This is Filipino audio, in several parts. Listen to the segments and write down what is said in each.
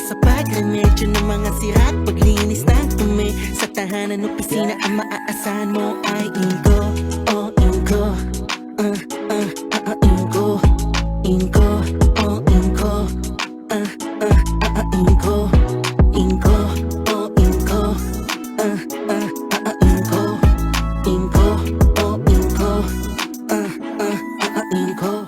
Sa pagremedyo ng mga sira at paglinis ng tumi sa tahanan ng opisina, ang maaasahan mo ay Inco. Oh, Inco. Inco. Inco. Oh, Inco. Inco. Inco. Oh, Inco. Inco. Inco. Oh, Inco. Inco.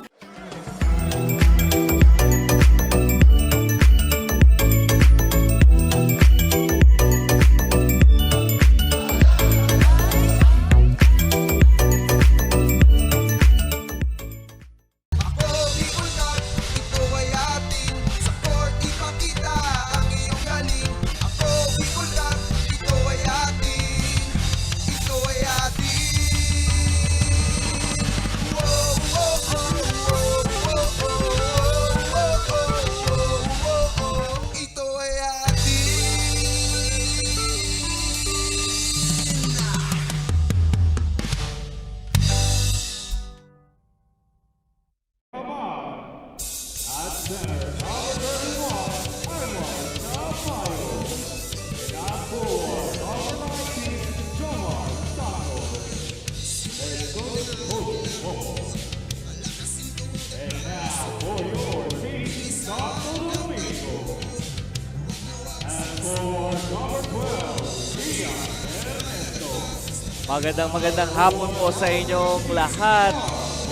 Magandang hapon po sa inyong lahat.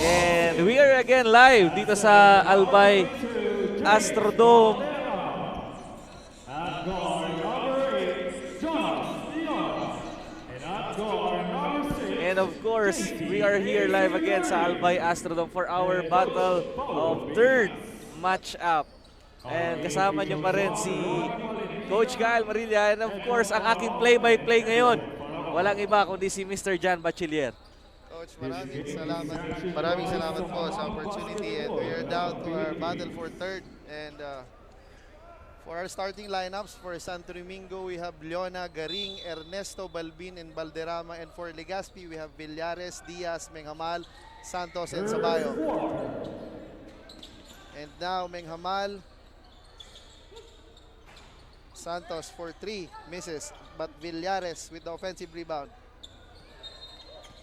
And we are again live dito sa Albay Astrodome. And of course, we are here live again sa Albay Astrodome for our battle of third match-up. And kasama nyo pa rin si Coach Kyle Marilla. And of course, ang aking play-by-play ngayon, walang iba kundi si Mr. John Bachiller. Coach, maraming salamat po sa opportunity, and we are down to our battle for third. And for our starting lineups, for Santo Domingo, we have Leona, Garing, Ernesto, Balbin, and Balderrama. And for Legazpi, we have Villares, Diaz, Menghamal, Santos, and Sabayo. And now, Menghamal, Santos for 3 misses, but Villares with the offensive rebound.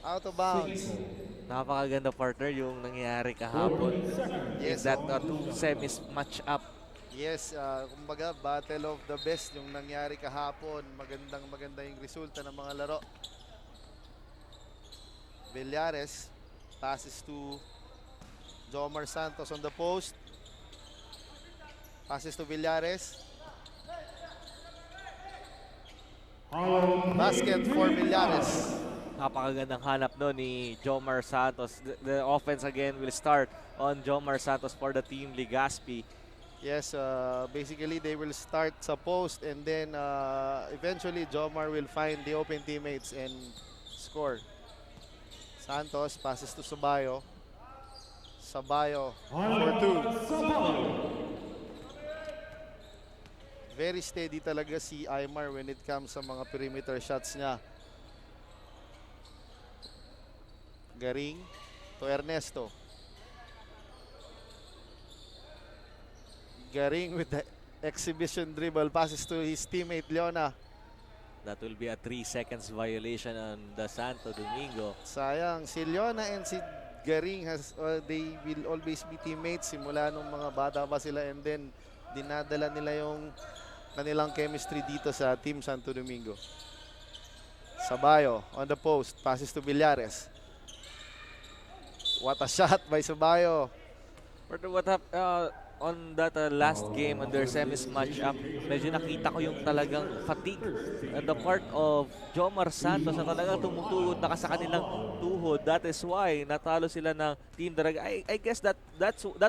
Out of bounds. Napakaganda, partner, yung nangyayari kahapon. Yes, That two semis match up. Yes, kumbaga battle of the best yung nangyari kahapon. Maganda yung resulta ng mga laro. Villares passes to Jomar Santos on the post. Passes to Villares. Basket for Villares. Napakagandang hanap no ni Jomar Santos. The offense again will start on Jomar Santos for the team Legazpi. Yes, basically they will start sa post, and then eventually Jomar will find the open teammates and score. Santos passes to Sabayo. Sabayo for 2. Very steady talaga si Aymar when it comes sa mga perimeter shots niya. Garing to Ernesto. Garing with the exhibition dribble, passes to his teammate Leona. That will be a 3 seconds violation on the Santo Domingo. Sayang, si Leona and si Garing they will always be teammates simula nung mga bata pa sila, and then dinadala nila yung kanilang chemistry dito sa Team Santo Domingo. Sabayo on the post, passes to Villares. What a shot by Sabayo. But what on that last game on their semis matchup, medyo nakita ko yung talagang fatigue on the part of Jomar Santos na talagang tumutugod na sa kanilang tuhod. That is why natalo sila ng Team Daraga. I guess that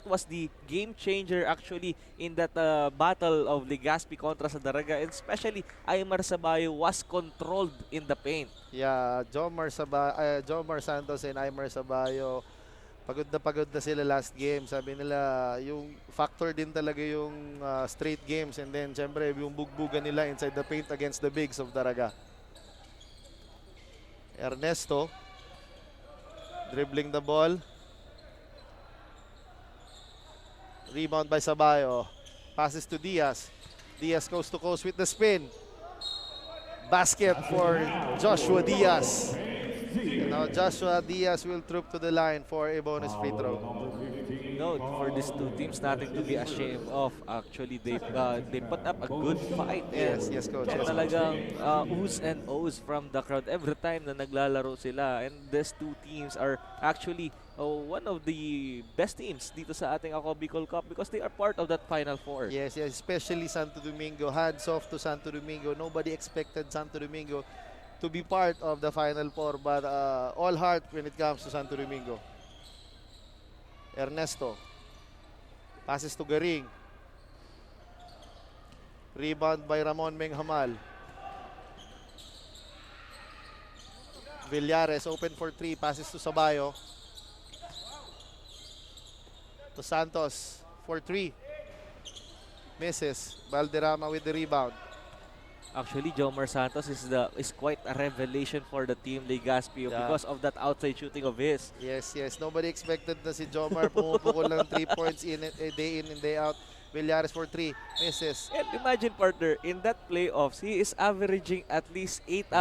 was the game changer actually in that battle of Legazpi kontra sa Daraga, and especially Aymar Sabayo was controlled in the paint. Yeah, Jomar Santos and Aymar Sabayo, pagod na sila last game. Sabi nila, yung factor din talaga yung straight games, and then syempre yung bugbugan nila inside the paint against the bigs of Daraga. Ernesto dribbling the ball. Rebound by Sabayo. Passes to Diaz. Diaz coast to coast with the spin. Basket for Joshua Diaz. Now Joshua Diaz will troop to the line for a bonus free throw. No, for these two teams, nothing to be ashamed of. Actually, they put up a good fight. Yes, coach. Yes, coach. Talagang oohs and ohs from the crowd every time na naglalaro sila. And these two teams are actually one of the best teams dito sa ating Ako Bicol Cup because they are part of that Final Four. Yes, especially Santo Domingo. Hands off to Santo Domingo. Nobody expected Santo Domingo to be part of the Final Four, but all heart when it comes to Santo Domingo. Ernesto passes to Garing. Rebound by Ramon Menghamal. Villares open for 3, passes to Sabayo. To Santos for 3. Misses. Valderrama with the rebound. Actually, Jomar Santos is quite a revelation for the team Legazpi because of that outside shooting of his. Yes. Nobody expected na si Jomar pumupukol ng 3 points day in and day out. Villares for 3. Misses. And imagine, partner, in that playoffs, he is averaging at least 5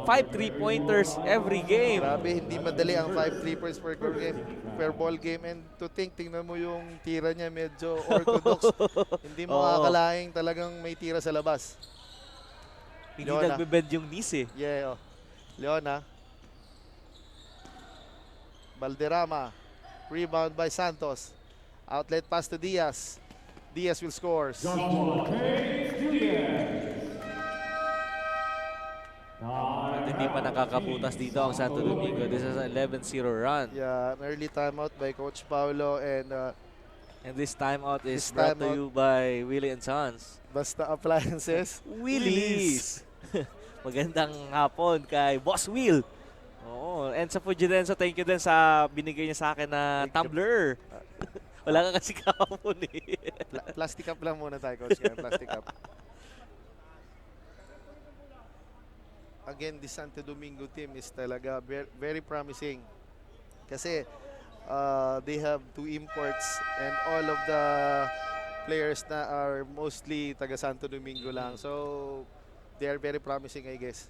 3-pointers every game. Grabe, hindi madali ang 5 3-points per ball game. And to think, tingnan mo yung tira niya, medyo orthodox. Hindi mo akalaing talagang may tira sa labas. Hindi nagbe-bend yung knees eh. Yeah, Leona. Valderrama. Rebound by Santos. Outlet pass to Diaz. Diaz will score. At hindi pa nakakabutas dito ang Santo Domingo. This is an 11-0 run. Yeah, an early timeout by Coach Paulo, and this timeout is brought to you by Willie and Sons. Basta Appliances. Willie's! Magandang hapon kay Boss Will. Oo, and sa Fujidenso, thank you din sa binigay niya sa akin na tumbler. Wala ka kasi kahapon eh. Plastic cup lang muna tayo, Coach. Plastic cup. Again, the Santo Domingo team is talaga very promising. Kasi they have 2 imports and all of the players na are mostly taga Santo Domingo lang. So, they are very promising, I guess.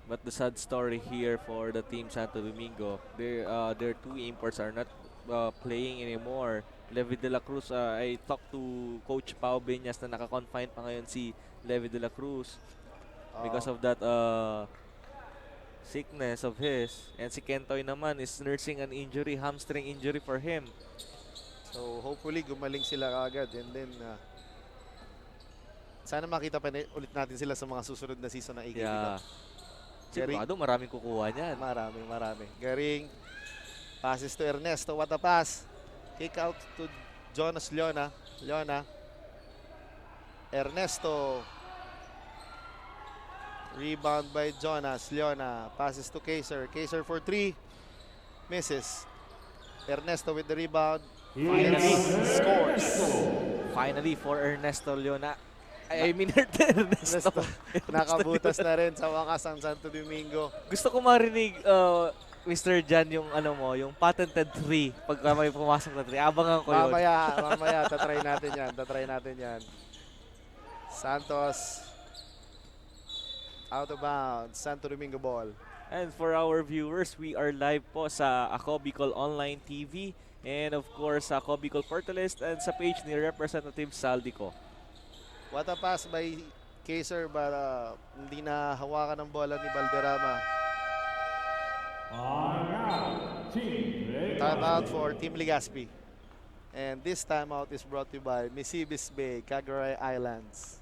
But the sad story here for the team Santo Domingo, their 2 imports are not playing anymore. Levi de la Cruz, I talked to Coach Pao Beñas na naka-confine pa ngayon si Levi de la Cruz because of that sickness of his. And si Kentoy naman is nursing an injury, hamstring injury for him. So hopefully gumaling sila agad, and then sana makita pa ulit natin sila sa mga susunod na season ng AKB. Yeah. Sigurado maraming kukuha niyan. Marami. Garing passes to Ernesto. What a pass. Kick out to Jonas Leona. Ernesto. Rebound by Jonas. Leona passes to Kaiser. Kaiser for 3. Misses. Ernesto with the rebound. Finally scores. Finally for Ernesto Leona. I mean Ernesto. Nakabutas na rin sa wakas ang Santo Domingo. Gusto ko marinig Mr. Jan yung yung patented 3 pagka may pumasok na 3. Abangan ko yun. Mamaya tatry natin yan. Santos. Out of bounds. Santo Domingo ball. And for our viewers, we are live po sa Ako Bicol Online TV and of course sa Ako Bicol Portalist and sa page ni Representative Saldico. What a pass by Kaiser, but hindi na hawakan ng bola ni Valderrama. Timeout for Team Legazpi. And this timeout is brought to you by Misibis Bay, Cagaray Islands.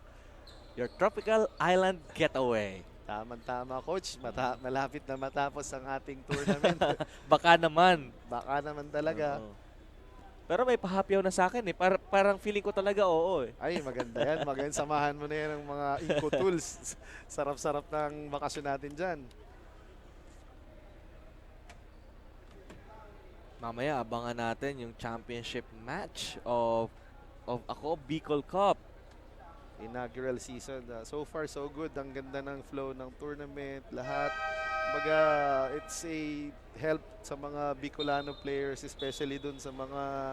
Your tropical island getaway. Tama-tama, Coach. Malapit na matapos ang ating tournament. Baka naman. Baka naman talaga. Oo. Pero may pahapyaw na sa akin eh. Parang feeling ko talaga oo eh. Ay, maganda yan. Maganda. Samahan mo na yan ng mga Inco tools. Sarap-sarap ng bakasyon natin dyan. Mamaya abangan natin yung championship match of Ako Bicol Cup. Inaugural season. So far, so good. Ang ganda ng flow ng tournament. Lahat. Baga, it's a help sa mga Bicolano players, especially dun sa mga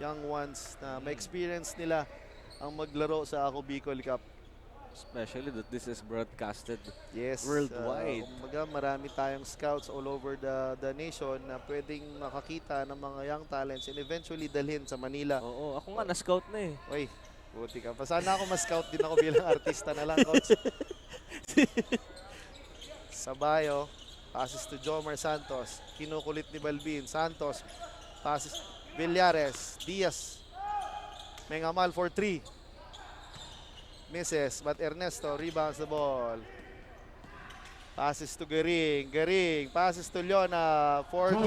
young ones na may experience nila ang maglaro sa Ako Bicol Cup. Especially that this is broadcasted Yes. worldwide. Kumbaga, marami tayong scouts all over the nation na pwedeng makakita ng mga young talents and eventually dalhin sa Manila. Oo, ako nga na-scout na eh. Oy, buti ka pa. Sana ako ma-scout din ako bilang artista na lang, Coach. Sabayo, passes to Jomar Santos. Kinukulit ni Balbin. Santos, passes. Villares, Diaz. Mengamal for 3. Misses, but Ernesto rebounds the ball. Passes to Garing. Garing, passes to Leona for 2.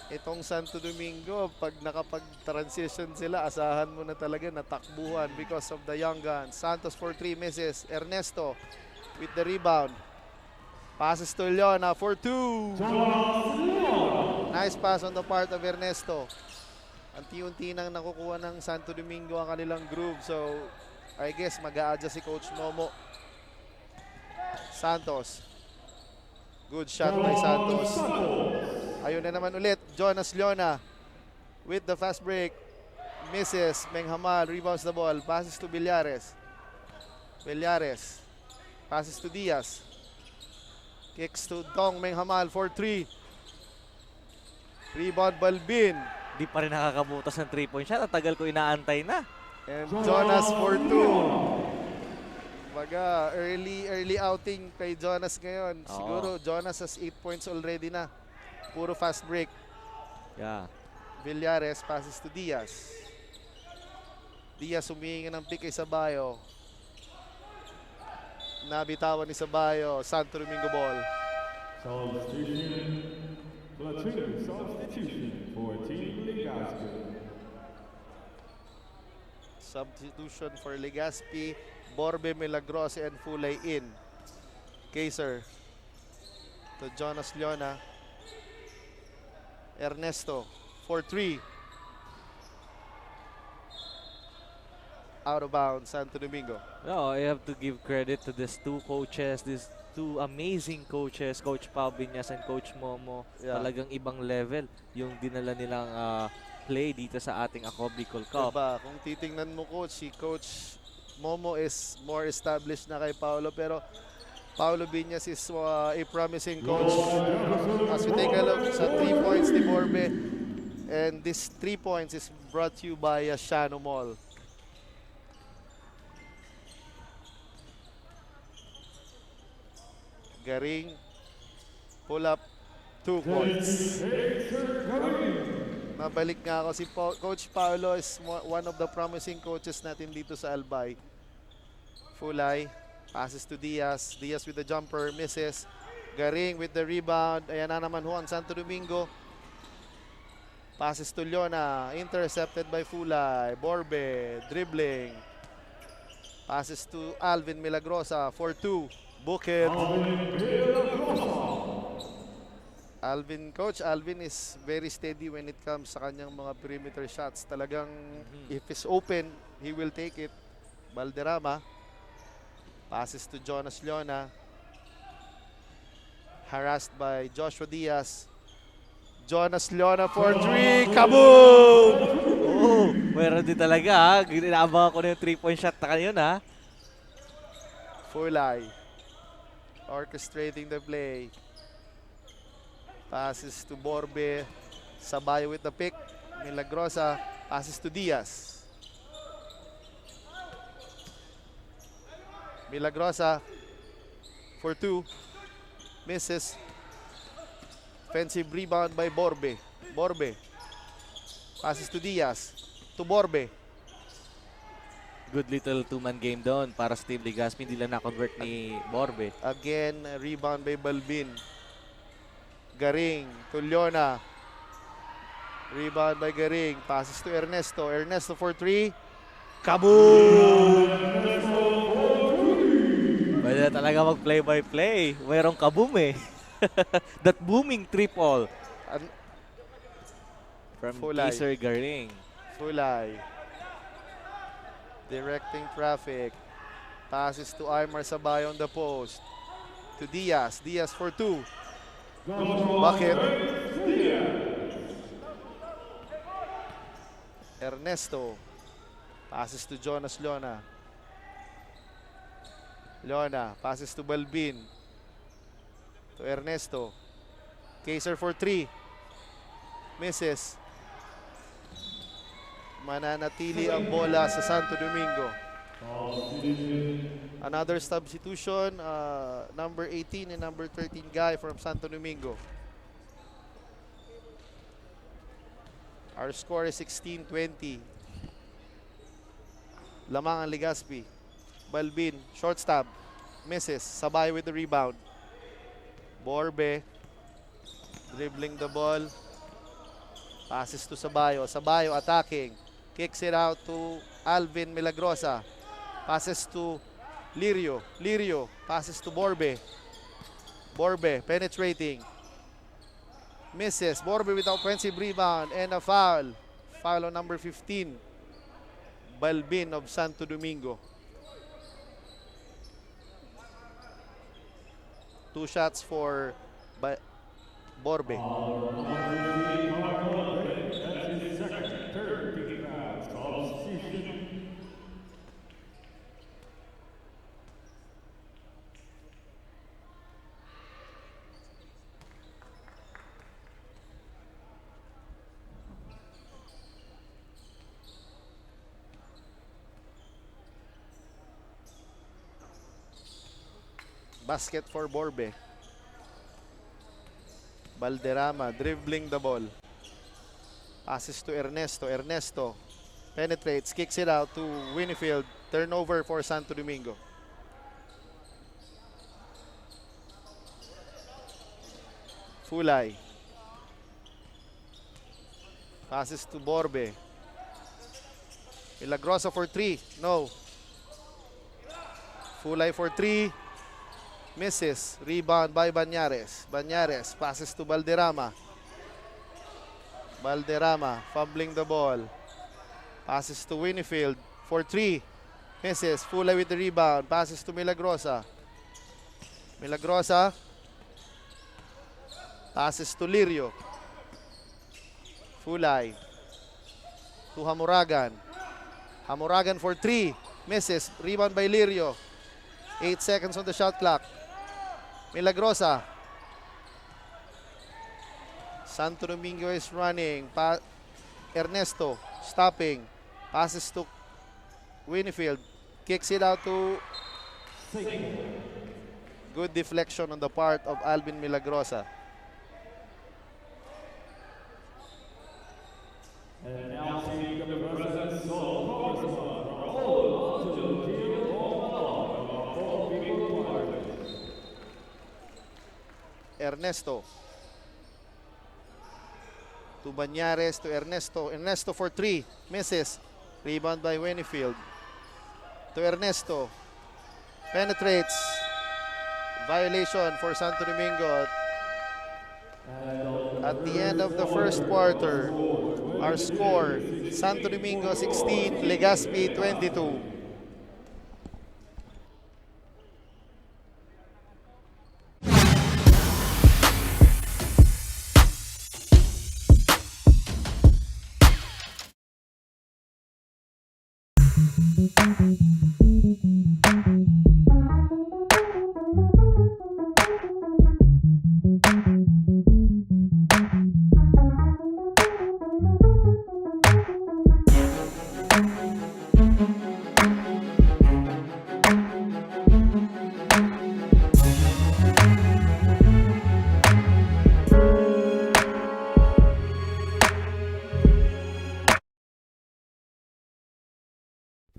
Itong Santo Domingo, pag nakapag-transition sila, asahan mo na talaga na takbuhan because of the young guns. Santos for 3 misses. Ernesto with the rebound. Passes to Leona for 2. Nice pass on the part of Ernesto. Unti-unti nang nakukuha ng Santo Domingo ang kanilang groove. So, I guess mag-a-adjust si Coach Momo. Santos. Good shot by Santos. Ayun na naman ulit. Jonas Leona with the fast break. Misses. Menghamal rebounds the ball. Passes to Villares. Villares. Passes to Diaz. Kicks to Dong Menghamal for 3. Rebound Balbin. Di pa rin nakakabutas ng 3-point shot. Ang tagal ko inaantay na. And Jonas for 2. Baga, early outing kay Jonas ngayon. Oo. Siguro Jonas has 8 points already na. Puro fast break. Yeah. Villares passes to Diaz. Diaz humihinga ng pick kay Sabayo. Nabitawan ni Sabayo. Santo Domingo ball. Platoon substitution for Team Legazpi. Substitution for Legazpi. Borbe, Milagrosa, and Fulay in. Kaiser to Jonas Leona. Ernesto for 3. Out of bounds, Santo Domingo. No, I have to give credit to these two coaches, these two amazing coaches, Coach Pao Biñas and Coach Momo. Yeah. Talagang ibang level yung dinala nilang play dito sa ating Ako Bicol Cup. Diba? Kung titingnan mo, Coach, si Coach Momo is more established na kay Paolo, pero Paolo Biñas is a promising coach. As we take a look sa 3 points ni Borbe, and this 3 points is brought to you by Shano Mall. Garing, pull up, 2 points. Mabalik nga ako. Si Coach Paolo is one of the promising coaches natin dito sa Albay. Fulay, passes to Diaz. Diaz with the jumper, misses. Garing with the rebound. Ayan na naman ho ang Santo Domingo. Passes to Leona, intercepted by Fulay. Borbe, dribbling. Passes to Alvin Milagrosa for 2. Bukid. Coach Alvin is very steady when it comes sa kanyang mga perimeter shots. Talagang if it's open, he will take it. Valderrama. Passes to Jonas Leona. Harassed by Joshua Diaz. Jonas Leona for 3. Kaboom! Oh, meron din talaga ha. Inaabangan ko na yung 3-point shot na yun ha. Fulay. Orchestrating the play. Passes to Borbe. Sabay with the pick. Milagrosa. Passes to Diaz. Milagrosa for 2. Misses. Offensive rebound by Borbe. Borbe. Passes to Diaz. To Borbe. Good little two-man game doon para sa Team Legazpi. Hindi lang na-convert ni Borbe. Again, rebound by Balbin. Garing to Leona. Rebound by Garing. Passes to Ernesto. Ernesto for 3. Kaboom! Pwede na talaga mag-play-by-play. Mayroong kaboom eh. That booming triple An- from Fulay. Kaiser Garing. Fulay. Directing traffic. Passes to Aymar Sabay on the post. To Diaz. Diaz for 2. Bucket. Ernesto. Passes to Jonas Leona. Leona. Passes to Balbin. To Ernesto. Kaiser for 3. Misses. Mananatili ang bola sa Santo Domingo. Another substitution, number 18 and number 13 guy from Santo Domingo. Our score is 16-20. Lamang ang Legazpi. Balbin, short stab. Misses. Sabay with the rebound. Borbe. Dribbling the ball. Passes to Sabayo. Sabayo attacking. Kicks it out to Alvin Milagrosa. Passes to Lirio. Lirio. Passes to Borbe. Borbe penetrating. Misses. Borbe with offensive rebound and a foul. Foul on number 15. Balbin of Santo Domingo. 2 shots for Borbe. Basket for Borbe. Balderrama dribbling the ball. Passes to Ernesto. Ernesto penetrates, kicks it out to Winfield. Turnover for Santo Domingo. Fulay. Passes to Borbe. Milagrosa for 3. No. Fulay for 3. Misses. Rebound by Banyares. Banyares passes to Balderrama. Balderrama fumbling the ball. Passes to Winfield for 3. Misses. Fulay with the rebound. Passes to Milagrosa. Milagrosa. Passes to Lirio. Fulay. To Hamuragan. Hamuragan for 3. Misses. Rebound by Lirio. 8 seconds on the shot clock. Milagrosa. Santo Domingo is running. Ernesto stopping. Passes to Winfield. Kicks it out to... Good deflection on the part of Alvin Milagrosa. Announcing the presence of Congressman Raul Antonio of all people parties. Ernesto. To Banyares, to Ernesto. Ernesto for 3. Misses. Rebound by Winfield. To Ernesto. Penetrates. Violation for Santo Domingo. At the end of the first quarter, our score, Santo Domingo 16, Legazpi 22.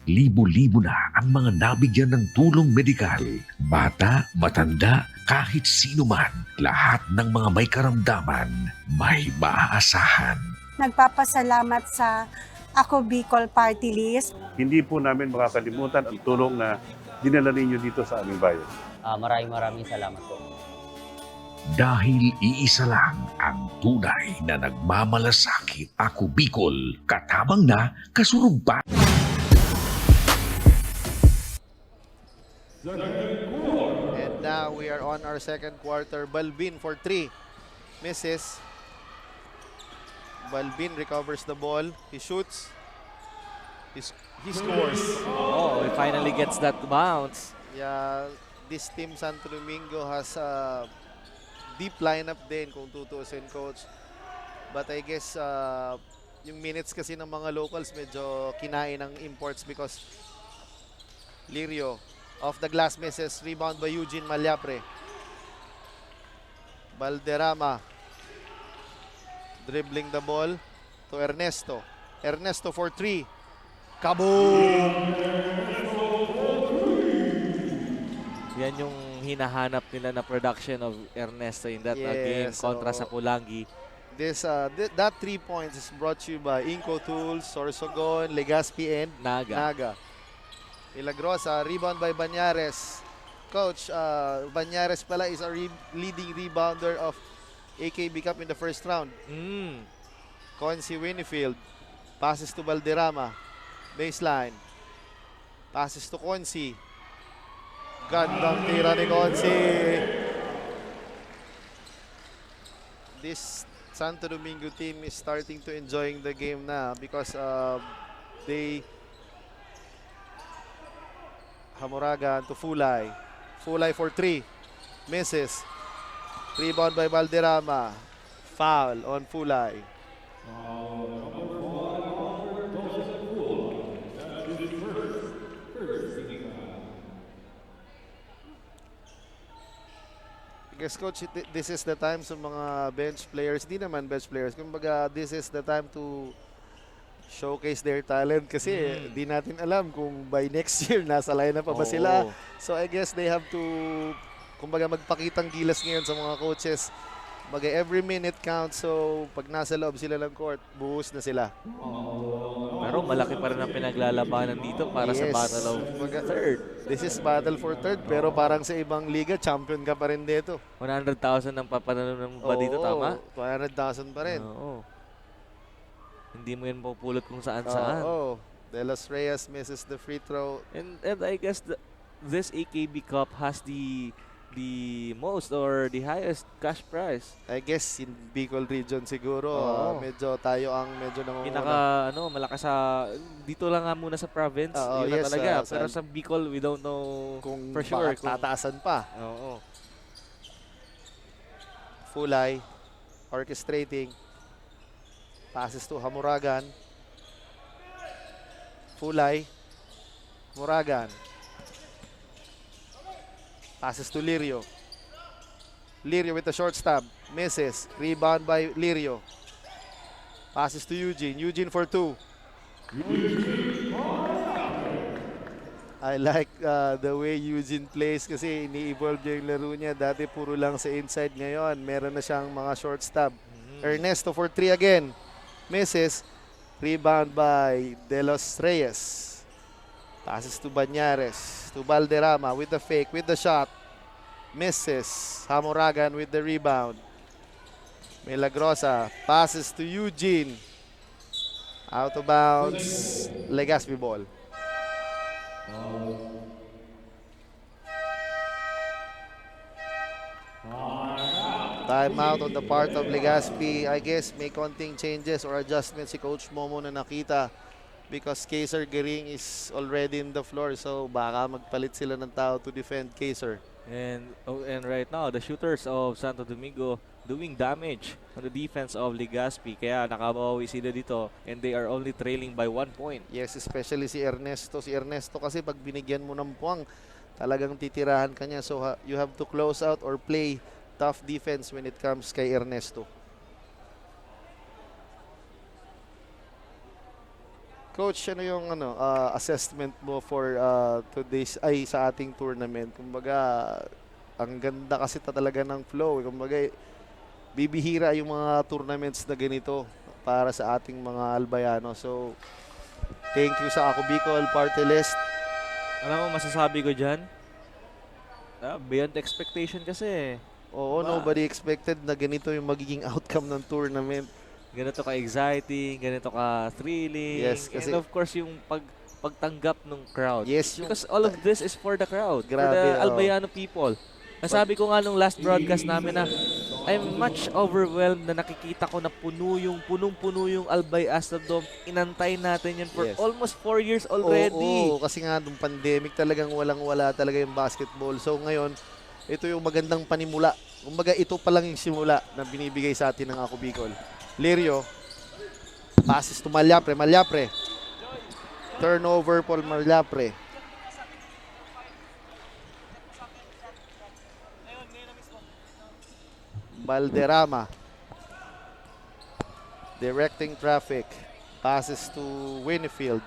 Libo-libo na ang mga nabigyan ng tulong medikal. Bata, matanda, kahit sino man, lahat ng mga may karamdaman, may maaasahan. Nagpapasalamat sa Ako Bicol Party List. Hindi po namin makakalimutan ang tulong na dinala ninyo dito sa aming bayan. Maraming salamat po. Dahil iisa lang ang tunay na nagmamalasakit. Ako Bicol, katabang na kasurug pa. And now we are on our second quarter. Balbin for 3. Misses. Balbin recovers the ball. He shoots. He scores. Oh, he finally gets that bounce. Yeah, this team Santo Domingo has a deep lineup din kung tutuusin, coach. But I guess yung minutes kasi ng mga locals medyo kinain ng imports because Lirio off the glass misses. Rebound by Eugene Malyapre. Valderrama dribbling the ball to Ernesto. Ernesto for 3. Kaboom! Yan yung hinahanap nila na production of Ernesto in that game Yes, kontra so- sa Pulangi. That 3 points is brought to you by Inco Tools, Sorsogon, Legazpi, and Naga. Milagrosa, rebound by Banyares. Coach, Banyares pala is a leading rebounder of AKB Cup in the first round. Consi Winfield, passes to Valderrama, baseline. Passes to Consi. Gandang tira ni Consi. This Santo Domingo team is starting to enjoying the game na because they Hamoragan to Fulay. Fulay for 3. Misses. Rebound by Valderrama. Foul on Fulay. I guess, Coach, this is the time sa mga bench players, di naman bench players, kumbaga this is the time to showcase their talent kasi di natin alam kung by next year nasa lineup pa ba sila. So I guess they have to kumbaga magpakitang gilas ngayon sa mga coaches. Kumbaga every minute counts, so pag nasa loob sila ng court, buhos na sila. Pero malaki pa rin ang pinaglalabanan dito para sa Yes. Battle of Kumbaga, Third. This is battle for third, pero parang sa ibang liga, champion ka pa rin dito. 100,000 ang papanalunan mo ba dito, tama? 200,000 pa rin. Oo. Hindi mo yan mapupulot kung saan-saan. Oo. De Los Reyes misses the free throw. And I guess this AKB Cup has the most or the highest cash prize. I guess in Bicol region siguro, Oo. medyo tayo ang medyo nangunguna. Pinaka malakas sa dito lang nga muna sa province. Oo, Yun na yes, talaga. sa- Pero sa Bicol, we don't know Kung for sure. baka tataasan pa. Oo. Fulay, orchestrating. Passes to Hamuragan. Fulay, Muragan. Passes to Lirio. Lirio with the short stab. Misses. Rebound by Lirio. Passes to Eugene. Eugene for 2. I like the way Eugene plays kasi ini-evolve yung laro niya. Dati puro lang sa inside. Ngayon, meron na siyang mga short stab. Ernesto for 3 again. Misses. Rebound by De Los Reyes. Passes to Banyares. To Valderrama with the fake, with the shot. Misses. Hamoragan with the rebound. Milagrosa. Passes to Eugene. Out of bounds. Legazpi ball. Timeout on the part of Legazpi. I guess may konting changes or adjustments si Coach Momo na nakita because Kaiser Gering is already in the floor. So baka magpalit sila ng tao to defend Kaiser. And right now, the shooters of Santo Domingo doing damage on the defense of Legazpi. Kaya nakabawi sila dito and they are only trailing by 1 point. Yes, especially si Ernesto. Si Ernesto kasi pag binigyan mo ng puwang, talagang titirahan ka niya. So you have to close out or play tough defense when it comes kay Ernesto. Coach, ano yung assessment mo for today's sa ating tournament? Kumbaga, ang ganda kasi talaga ng flow. Kumbaga, bibihira yung mga tournaments na ganito para sa ating mga Albayano. So, thank you sa Ako Bicol Party List. Alam mo, masasabi ko dyan, beyond expectation kasi. Oo, nobody expected na ganito yung magiging outcome ng tournament. Ganito ka-exciting, ganito ka-thrilling. Yes, kasi- and of course, yung pagtanggap ng crowd. Yes, yung Because all of this is for the crowd, for Grabe, the oo. Albayano people. Nasabi ko nga nung last broadcast namin na I'm much overwhelmed na nakikita ko na punong-puno yung Albay Astrodome. Inantay natin yun for Yes. almost 4 years already. Oo, kasi nga nung pandemic talagang walang-wala talaga yung basketball. So ngayon, ito yung magandang panimula. Kumbaga ito pa lang yung simula na binibigay sa atin ng Ako Bicol. Lirio, passes to Malyapre. Turnover Paul Malyapre. Valderrama. Directing traffic. Passes to Winfield.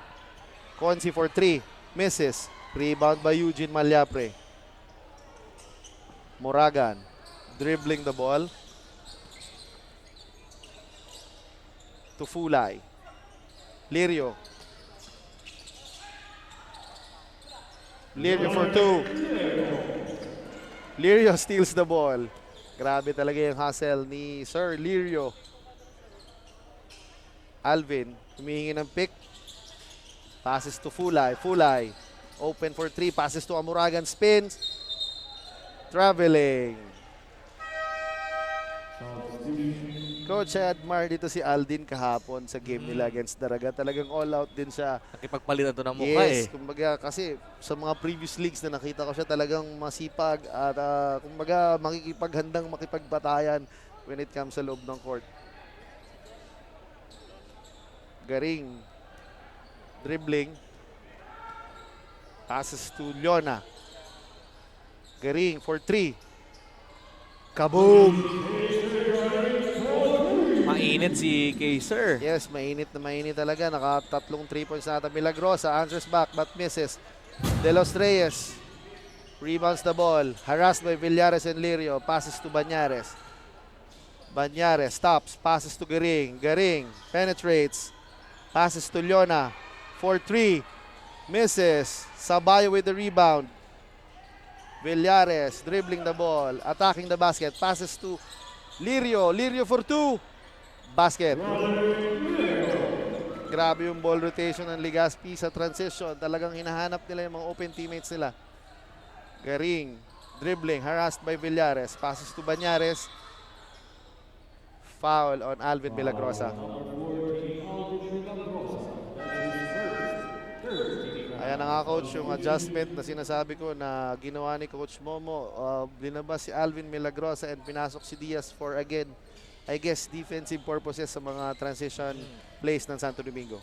Consi for 3. Misses. Rebound by Eugene Malyapre. Moragan. Dribbling the ball. To Fulay. Lirio. Lirio for 2. Lirio steals the ball. Grabe talaga yung hustle ni Sir Lirio. Alvin, humihingi ng pick. Passes to Fulay. Fulay. Open for 3. Passes to Amuragan. Spins. Traveling. Coach, I admire dito si Aldin kahapon sa game nila against Daraga. Talagang all out din siya. Nakipagpalitan to ng mukha Kumbaga kasi sa mga previous leagues na nakita ko siya talagang masipag at kumbaga makikipaghandang makipagbatayan when it comes sa loob ng court. Garing. Dribbling. Passes to Leona. Garing for 3. Kaboom! Mainit si Kaiser. Yes, mainit na mainit talaga. Naka-3 points na ata. Milagrosa answers back but misses. De Los Reyes rebounds the ball. Harassed by Villares and Lirio. Passes to Banyares. Banyares stops. Passes to Garing. Garing penetrates. Passes to Leona. 4-3. Misses. Sabayo with the rebound. Villares dribbling the ball. Attacking the basket. Passes to Lirio. Lirio for 2. Basket. Grabe yung ball rotation ng Legazpi sa transition. Talagang hinahanap nila yung mga open teammates nila. Garing. Dribbling. Harassed by Villares. Passes to Banyares. Foul on Alvin Milagrosa. Ayan na nga coach yung adjustment na sinasabi ko na ginawa ni Coach Momo. Linabas si Alvin Milagrosa and pinasok si Diaz for again, I guess, defensive purposes sa mga transition plays ng Santo Domingo.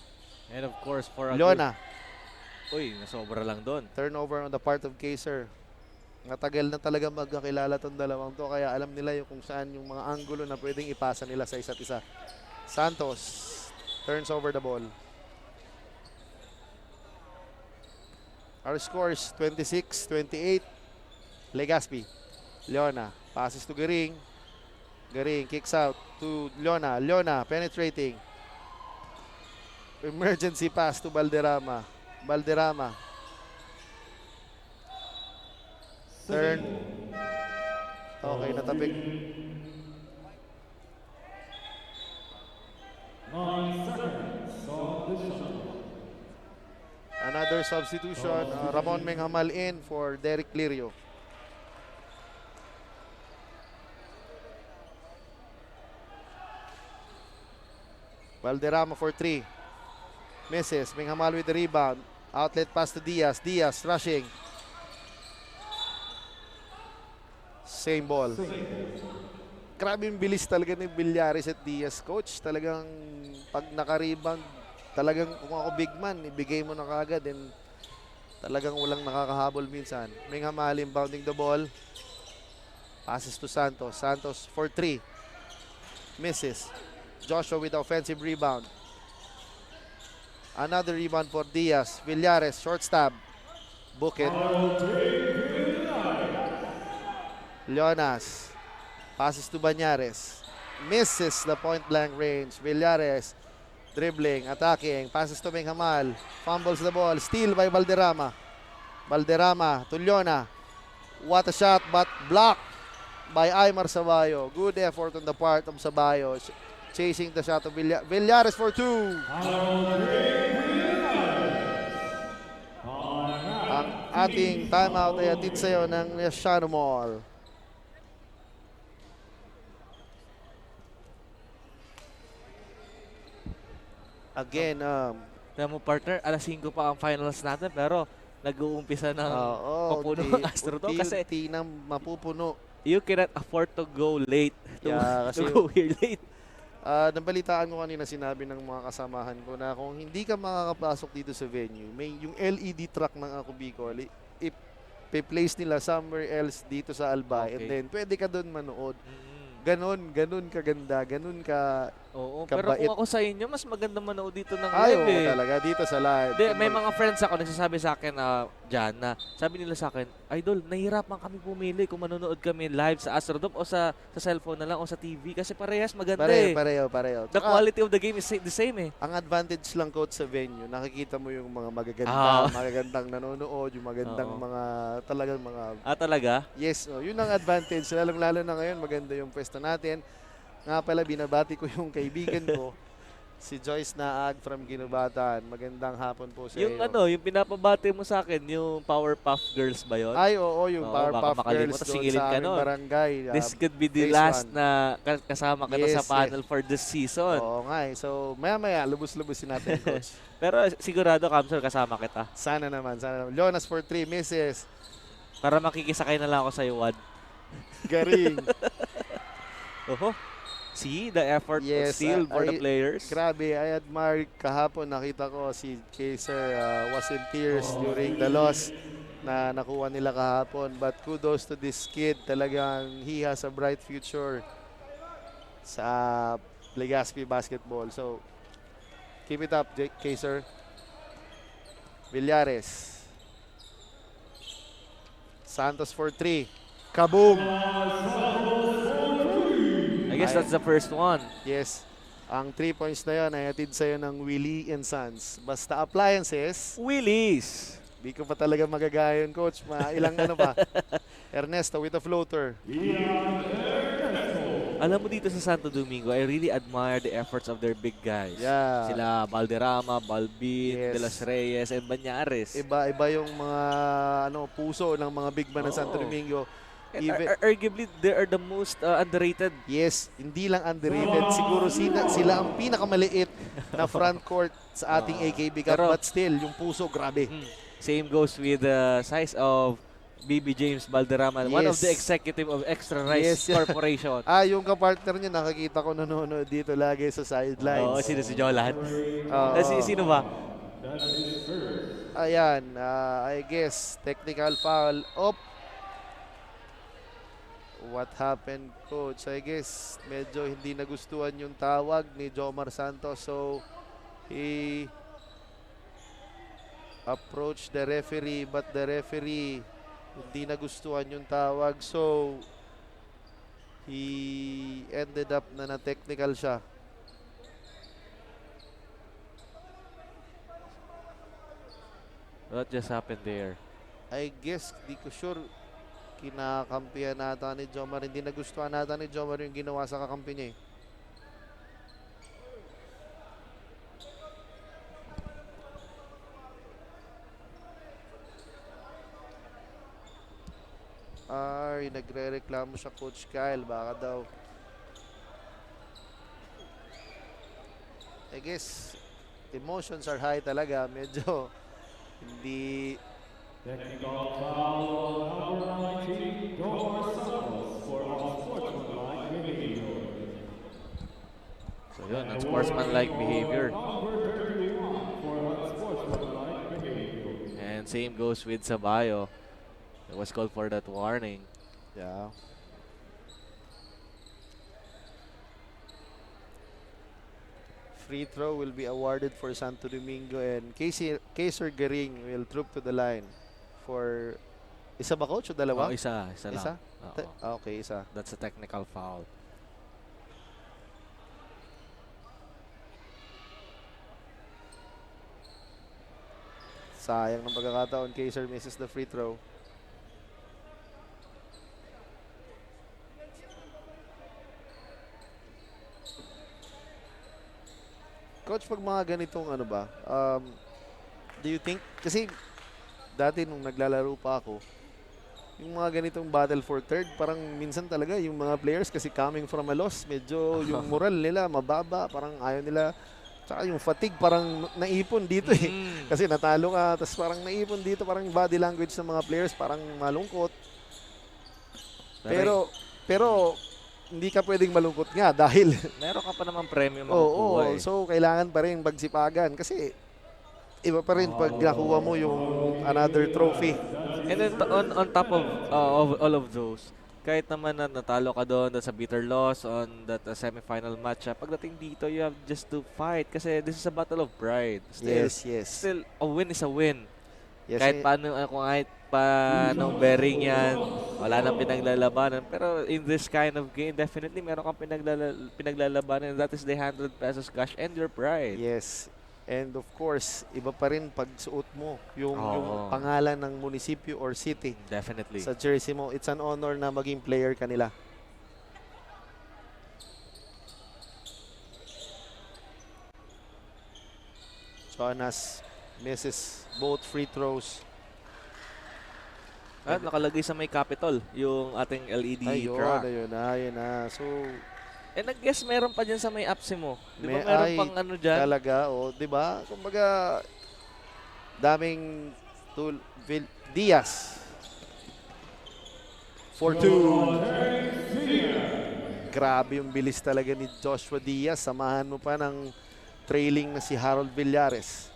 And of course, for Leona. Uy, nasobra lang doon. Turnover on the part of Kaiser. Matagal na talaga magkakilala tong dalawang to kaya alam nila yung kung saan yung mga anggulo na pwedeng ipasa nila sa isa't isa. Santos turns over the ball. Our score is 26-28. Legazpi. Leona passes to Garing. Garing kicks out to Leona. Leona penetrating. Emergency pass to Valderrama. Valderrama. Turn. Okay, natapik. 9 seconds on the shot. Another substitution. Ramon Menghamal in for Derek Lirio. Valderrama for 3. Misses. Minghamal with the rebound. Outlet pass to Diaz. Diaz rushing. Same ball. Grabe yung bilis talaga ni Villares at Diaz, coach. Talagang pag naka-rebound, talagang kung ako big man, ibigay mo na kagad. And talagang walang nakakahabol minsan. Minghamal inbounding the ball. Passes to Santos. Santos for 3. Misses. Joshua with the offensive rebound. Another rebound for Diaz. Villares, short stab. Book it. Leonas. Passes to Banyares. Misses the point blank range. Villares dribbling, attacking. Passes to Minghamal. Fumbles the ball. Steal by Valderrama. Valderrama to Leona. What a shot, but blocked by Aymar Sabayo. Good effort on the part of Sabayo. Chasing the shot of Villares for 2. Ang ating timeout ay atid sa'yo ng Yashano Mall. Again, Kaya mo partner, alas 5 pa ang finals natin pero nag-uumpisa ng papuno ang Astrodome kasi unti nang mapupuno. you cannot afford to go late. To, Yeah, kasi- to go here late. Nabalitaan ko kanina, sinabi ng mga kasamahan ko na kung hindi ka makakapasok dito sa venue, may yung LED truck ng Ako Bicol, i-place nila somewhere else dito sa Albay, and Okay. then pwede ka doon manood. Mm. Ganun kaganda, ganun ka Oo, Kabait. pero kung ako sa inyo, mas maganda manood dito ng ayaw live eh. talaga dito sa live. Hindi, may mga friends ako nagsasabi sa akin dyan na sabi nila sa akin, Idol, nahihirapan kami pumili kung manonood kami live sa Astrodome o sa cellphone na lang o sa TV kasi parehas maganda eh. Pareho. The Tsaka, quality of the game is the same eh. ang advantage lang, coach, sa venue, nakikita mo yung mga magagandang nanonood, yung magandang Oo. mga talagang mga Talaga? yes, yun ang advantage. Lalong-lalo na ngayon, maganda yung pwesto natin. Nga pala, binabati ko yung kaibigan ko, si Joyce Naag from Ginubatan. Magandang hapon po sa Yung iyo. yung pinapabati mo sa akin, yung Powerpuff Girls ba yun? Ay, oo, yung Oo, Powerpuff baka Girls makalimutan, doon singilin sa ka aming nun. barangay. This could be the phase last 1. na kasama ka na Yes, sa panel for this season. Oo nga eh. So, maya-maya, lubos-lubosin natin, coach. Pero sigurado, Kamsor, kasama kita. Sana naman. Leonas for 3 misses. Para makikisakay na lang ako sa iwan. Garing. Oho. See the effort Yes, still for the players. Grabe, I admire kahapon. Nakita ko si Kaiser was in tears during the loss na nakuha nila kahapon. But kudos to this kid. Talagang he has a bright future sa Legazpi basketball. So, keep it up, Kaiser. Villares. Santos for 3. Kaboom! I guess that's the first one. Yes. Ang 3 points na yan ay atid sa'yo ng Willie and Sons. Basta appliances, Willis. di ko pa talaga magagaya yun, coach. Ilang ano pa. Ernesto with a floater. Alam mo dito sa Santo Domingo, I really admire the efforts of their big guys. Yeah. Sila Valderrama, Balbin, Yes. De Los Reyes, and Banyares. Iba-iba yung mga puso ng mga big man ng Santo Oo. Domingo. And Even, arguably, they are the most underrated. yes, hindi lang underrated. Siguro sila ang pinakamaliit na front court sa ating AKB Cup. Pero- But still, yung puso, grabe. Same goes with the size of BB James Valderrama, one of Yes. the executive of Extra Rice Yes. Corporation. Yung kapartner niya, nakikita ko nanonood dito lagi sa sidelines. Oo, sino si Jolan? Oo. Sino ba? Ayan, I guess, technical foul. What happened, coach? I guess, medyo hindi nagustuhan yung tawag ni Jomar Santos. So, he approached the referee, but the referee hindi nagustuhan yung tawag. So, he ended up na technical siya. What just happened there? I guess, di ko sure, kinakampihan nata ni Jomar. Hindi nagustuhan nata ni Jomar yung ginawa sa kakampi niya eh. Ay, nagre-reklamo siya, Coach Kyle. Baka daw. I guess, emotions are high talaga. Medyo hindi Technical foul on number 19, Domar Santos for unsportsmanlike behavior. So yun, unsportsmanlike behavior. Number 31 for unsportsmanlike behavior. And same goes with Sabayo. It was called for that warning. yeah. Free throw will be awarded for Santo Domingo and Kaiser Garing will troop to the line for isa ba coach o dalawa? Oh, isa lang. Isa? Oo. Okay, isa. That's a technical foul. Sayang ng pagkakataon, Kaiser misses the free throw. Coach, pag mga ganitong ano ba, do you think, kasi dati nung naglalaro pa ako, yung mga ganitong battle for third, parang minsan talaga yung mga players kasi coming from a loss, medyo yung moral nila mababa, parang ayaw nila, tsaka yung fatigue parang naipon dito eh. Kasi natalo ka, tapos parang naipon dito, parang yung body language ng mga players parang malungkot. Pero hindi ka pwedeng malungkot nga dahil Meron ka pa naman premyo oo, makukuha eh. so kailangan pa rin pagsipagan kasi iba pa rin pag nakuha mo yung another trophy. And then on top of all of those, kahit naman na natalo ka doon sa bitter loss on that semifinal match, pagdating dito you have just to fight kasi this is a battle of pride. Yes. Still a win is a win. Yes, Kahit paano bearing yan, wala nang pinaglalabanan. Pero in this kind of game, definitely meron kang pinaglalabanan, and that is the 100 pesos cash and your pride. Yes. And of course, iba pa rin pag suot mo yung pangalan ng munisipyo or city Definitely. sa jersey mo. It's an honor na maging player kanila. Jonas misses both free throws. At nakalagay sa may Capitol yung ating LED track. Ayun na. So, And nag-guess meron pa dyan sa may apps mo. Di ba May meron ay pang ano dyan? talaga, di ba? Kumbaga, daming Diaz. For two. Grabe yung bilis talaga ni Joshua Diaz. Samahan mo pa ng trailing na si Harold Villares.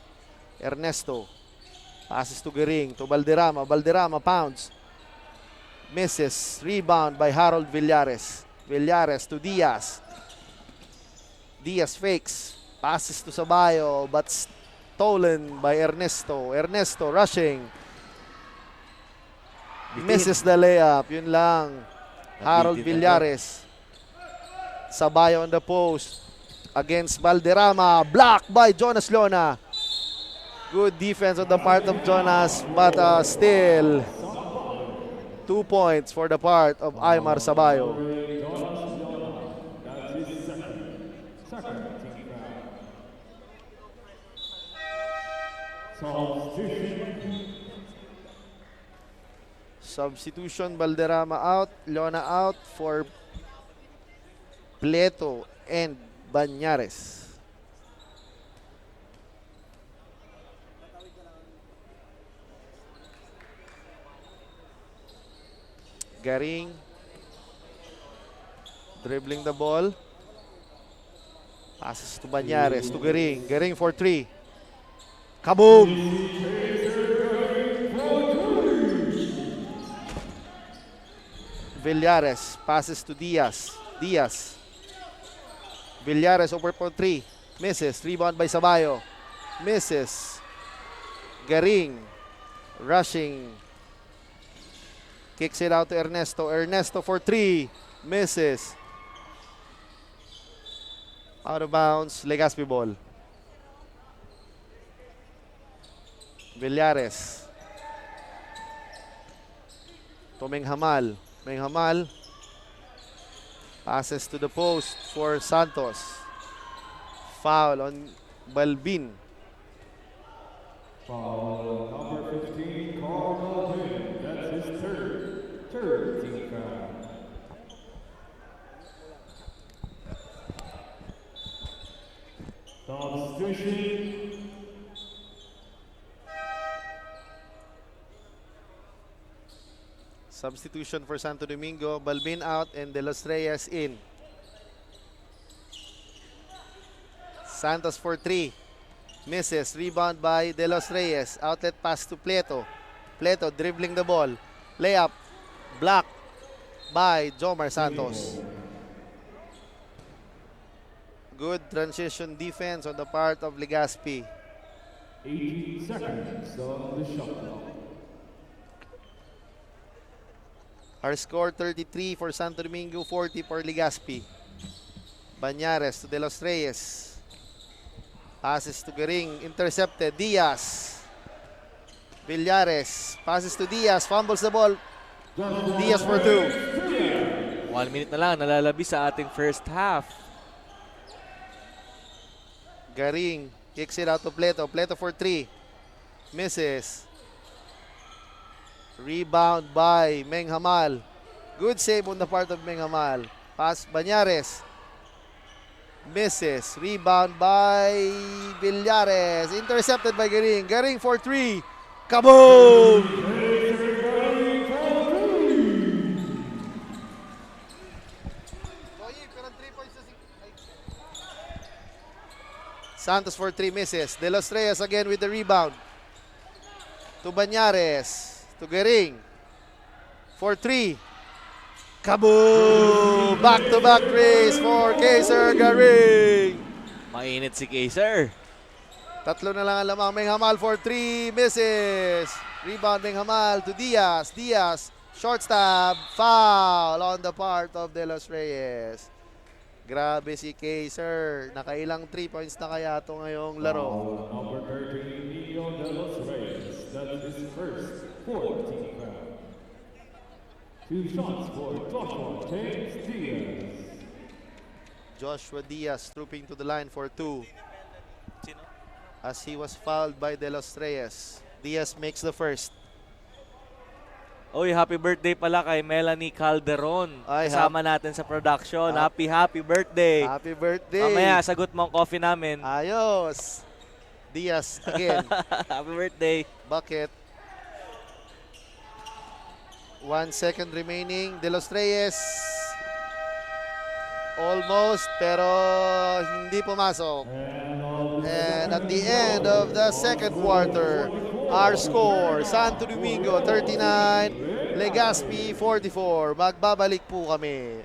Ernesto. Passes to Garing, to Valderrama. Valderrama pounds. Misses. Rebound by Harold Villares. Villares to Diaz. Diaz fakes. Passes to Sabayo, but stolen by Ernesto. Ernesto rushing. Misses the layup. Yun lang. Harold Villares. Sabayo on the post. Against Valderrama. Blocked by Jonas Lona. Good defense on the part of Jonas, but still 2 points for the part of Aymar Sabayo. That's his second team foul. Substitution, Valderrama out, Lona out for Pleto and Banyares. Garing dribbling the ball. Passes to Banyares, to Garing. Garing for 3. Kaboom! Villares passes to Diaz. Diaz. Villares over for 3. Misses. Rebound by Sabayo. Misses. Garing. Rushing. Kicks it out to Ernesto. Ernesto for 3. Misses. Out of bounds. Legazpi ball. Villares. To Menghamal. Menghamal. Passes to the post for Santos. Foul on Balbin. Foul number 15, Carl Melvin. That's his third team foul. Substitution, Substitution for Santo Domingo. Balbin out and De Los Reyes in. Santos for 3. Misses. Rebound by De Los Reyes. Outlet pass to Pleto. Pleto dribbling the ball. Layup. Blocked by Jomar Santos. Good transition defense on the part of Legazpi. 18 seconds on the shot clock. Our score 33 for Santo Domingo, 40 for Legazpi. Banyares to De Los Reyes. Passes to Garing, intercepted. Diaz. Villares. Passes to Diaz, fumbles the ball. Diaz for 2. 1 minute na lang, nalalabi sa ating first half. Garing kicks it out to Pleto. Pleto for 3. Misses. Rebound by Meng Hamal. Good save on the part of Meng Hamal. Pass Banyares. Misses. Rebound by Villares. Intercepted by Garing. Garing for 3. Kaboom! Santos for 3 misses. De Los Reyes again with the rebound. To Banyares. To Garing. For 3. Kaboom! Back-to-back race for Kaiser Garing. Mainit si Kaiser. Tatlo na lang ang lamang. Meng Hamal for 3 misses. Rebound Meng Hamal to Diaz. Diaz. Short stab. Foul on the part of De Los Reyes. Grabe si Kaiser. Nakailang 3 points na kaya ito ngayong laro. Number 13, Nino De Los Reyes. That's his first 14 foul. 2 shots for Joshua James Diaz. Joshua Diaz trooping to the line for 2. As he was fouled by De Los Reyes. Diaz makes the first. Oy, happy birthday pala kay Melanie Calderon. Ay, Kasama natin sa production. Happy birthday. Happy birthday. Mamaya, sagot mo ang coffee namin. Ayos. Diaz again. Happy birthday. Bucket. 1 second remaining. De Los Reyes. Almost, pero hindi pumasok. And at the end of the second quarter, our score, Santo Domingo 39, Legazpi 44. Magbabalik po kami.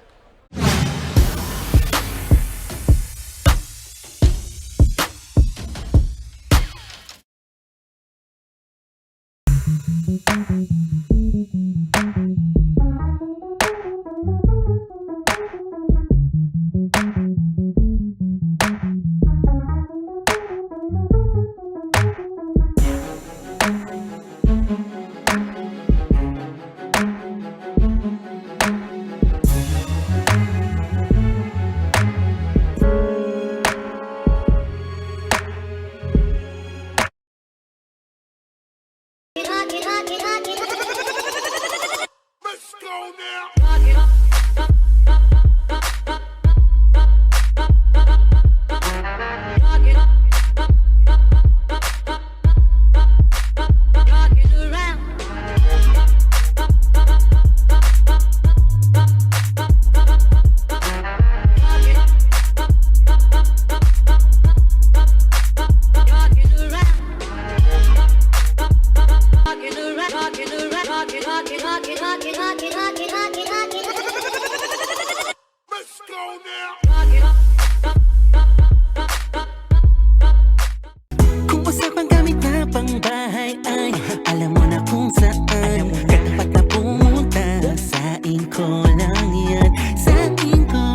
Kung usapang gamit na pang bahay ay alam mo na kung saan. Katapat na pumunta sa inko lang yan. Sa inko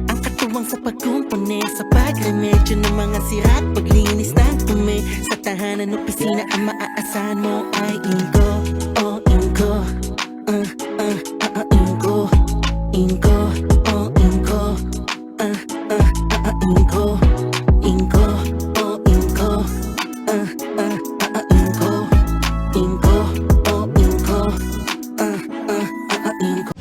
ang katuwang sa pagkumpone, sa pagremedyo ng mga sira at paglinis ng tumi. Sa tahanan, opisina, ang maaasahan mo ay inko. Oh, inko. Inko. Inko. Oh, inko. Inko. Inko. Oh, inko. Inko. Inko. Oh, inko. Inko.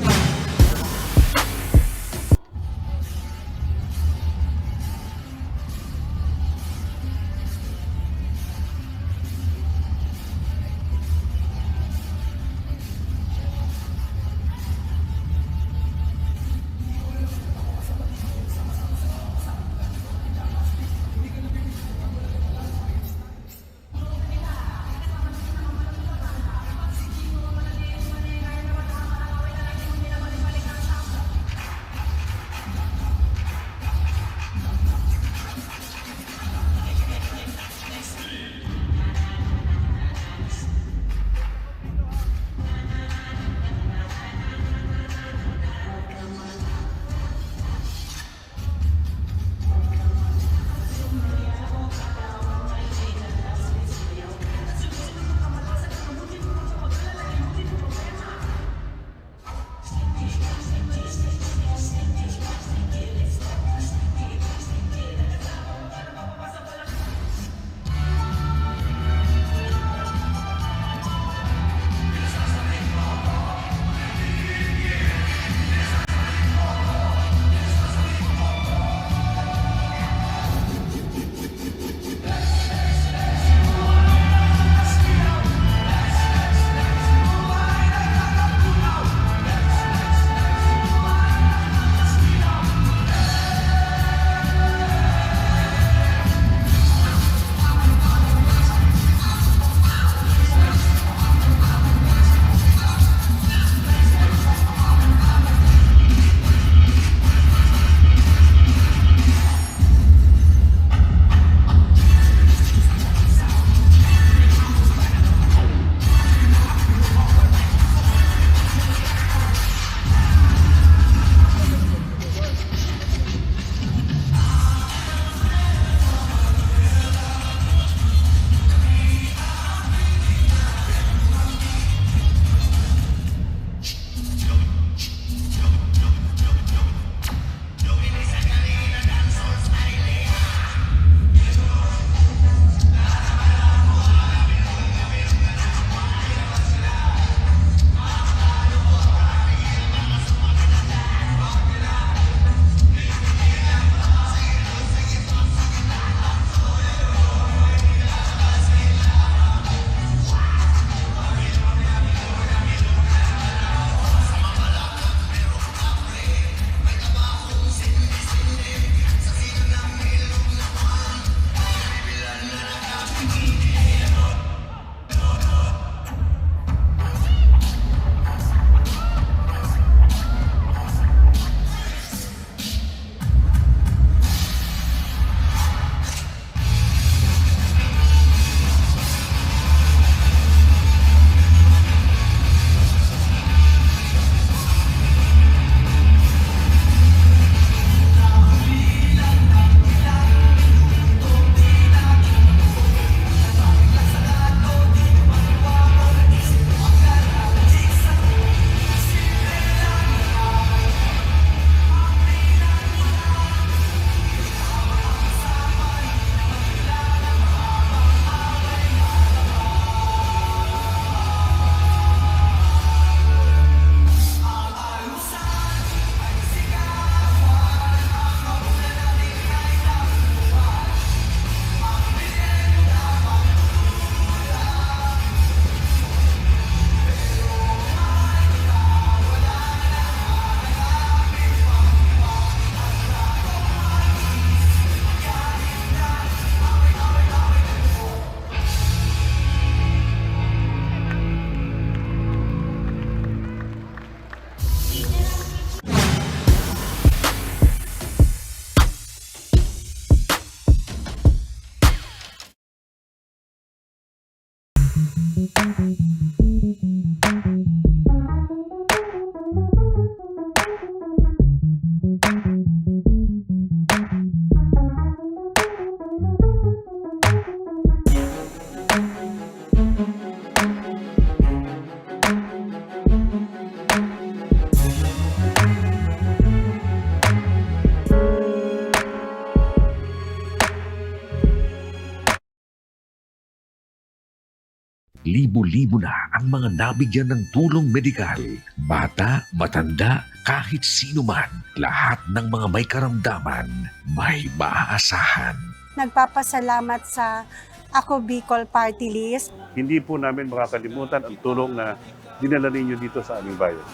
Libo-libo na ang mga nabigyan ng tulong medikal. Bata, matanda, kahit sino man, lahat ng mga may karamdaman, may maaasahan. Nagpapasalamat sa Ako Bicol Party List. Hindi po namin makakalimutan ang tulong na dinala ninyo dito sa aming bayan.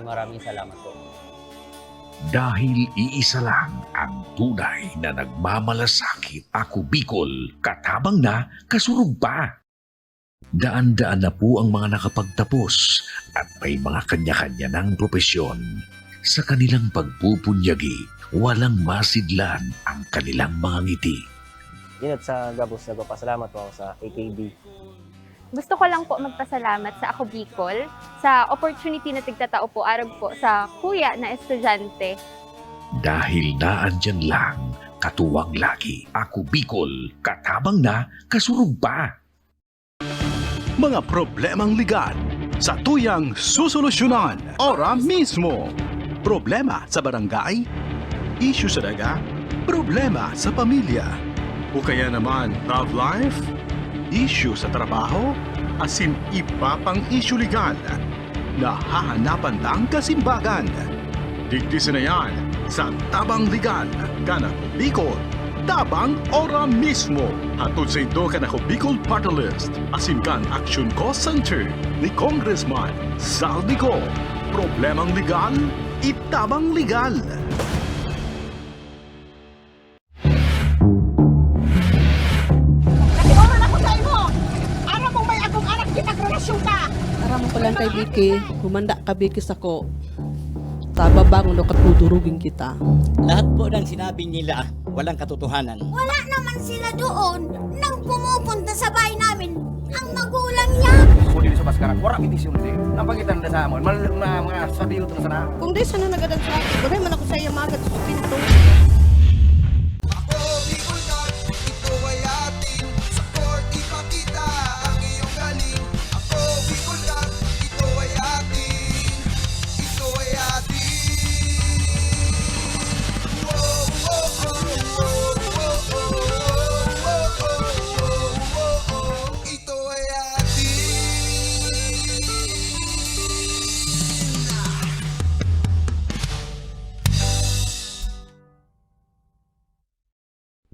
Maraming salamat po. Dahil iisa lang ang tunay na nagmamalasakit. Ako Bicol, katabang na, kasurug pa. Daan-daan na po ang mga nakapagtapos at may mga kanya-kanya ng propesyon. Sa kanilang pagpupunyagi, walang masidlan ang kanilang mga ngiti. Yun at sa Gabos, nagpapasalamat po ako sa AKB. Gusto ko lang po magpasalamat sa Ako Bicol sa opportunity na tigtatao po arag po sa kuya na estudyante. Dahil naandyan lang, katuwang lagi. Ako Bicol, katabang na, kasurug pa. Mga problemang legal sa tuyang susolusyonan ora mismo. Problema sa barangay, issue sa daga, problema sa pamilya, o kaya naman love life, issue sa trabaho, asin iba pang issue legal na hahanapan lang kasimbagan. Digdisin na yan sa Tabang Legal, Kanako Bicol. Tabang ora mismo. Hatod sa ito Kanako Bicol Party List. Asin kan Action Cost Center ni Congressman Saldico. Problemang legal, itabang legal. Nagsimulan ako sa imo! Aram mo may akong anak kinagrelasyon ka! Aram mo lang kay Vicky, humanda ka Vicky sako. Tababang no katudurugin kita. Lahat po ng sinabi nila, walang katotohanan. Wala naman sila doon nang pumupunta sa bahay namin ang magulang niya. Kung dili sa Baskaran, wala kitisyon din. Nampagitan na sa amon, mga sabiyo ito na sana. Kung di sana nagadan sa akin, bagay man ako sa iya magad sa pinto.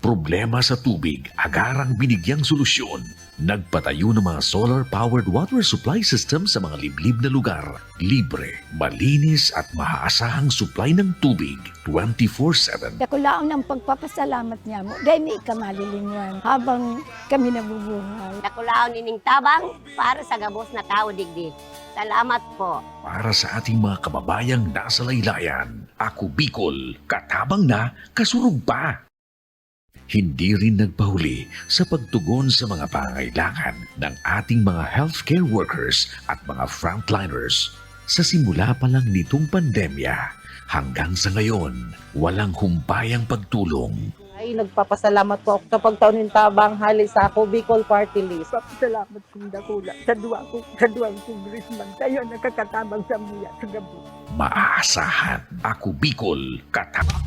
Problema sa tubig, agarang binigyang solusyon. Nagpatayo ng mga solar-powered water supply system sa mga liblib na lugar. Libre, malinis at maaasahang supply ng tubig 24/7. Nakulaon ng pagpapasalamat niya mo dahil may kamalilingan habang kami nabubuhay. Nakulaon ining tabang para sa gabos na tao digdi. Salamat po. Para sa ating mga kababayang nasa laylayan, Ako Bicol, katabang na, kasurug pa. Hindi rin nagpahuli sa pagtugon sa mga pangangailangan ng ating mga healthcare workers at mga frontliners. Sa simula pa lang nitong pandemya, hanggang sa ngayon, walang humpayang pagtulong. Ay, nagpapasalamat po ako sa pagtaon ng tabang hali sa Ako Bicol Party List. Salamat kong dakula sa duwang congressman. Kayo nakakatabang sa miya sa gabi. Maaasahan, Ako Bicol, katabang.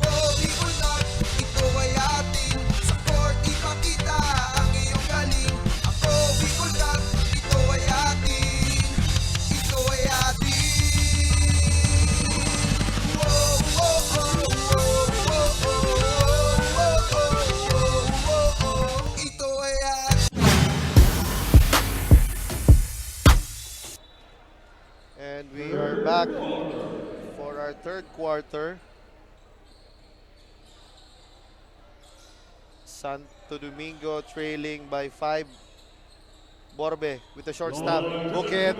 And we are back for our third quarter. Santo Domingo trailing by 5. Borbe with a short stop. Bukit.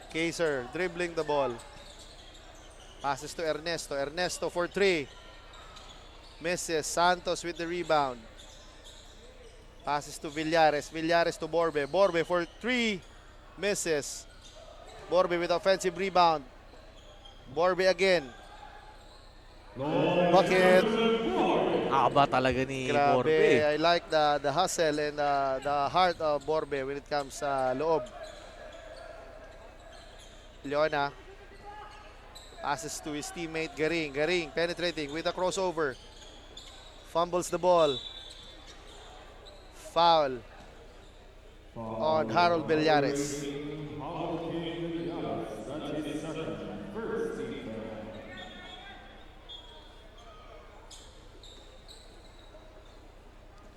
Kaiser dribbling the ball. Passes to Ernesto. Ernesto for 3. Misses. Santos with the rebound. Passes to Villares. Villares to Borbe. Borbe for 3. Misses. Borbe with offensive rebound. Borbe again. Bucket. Aba talaga ni Grabe. Borbe. I like the hustle and the heart of Borbe when it comes sa loob. Leona. Passes to his teammate Garing. Garing penetrating with a crossover. Fumbles the ball. Foul. on Harold Villares.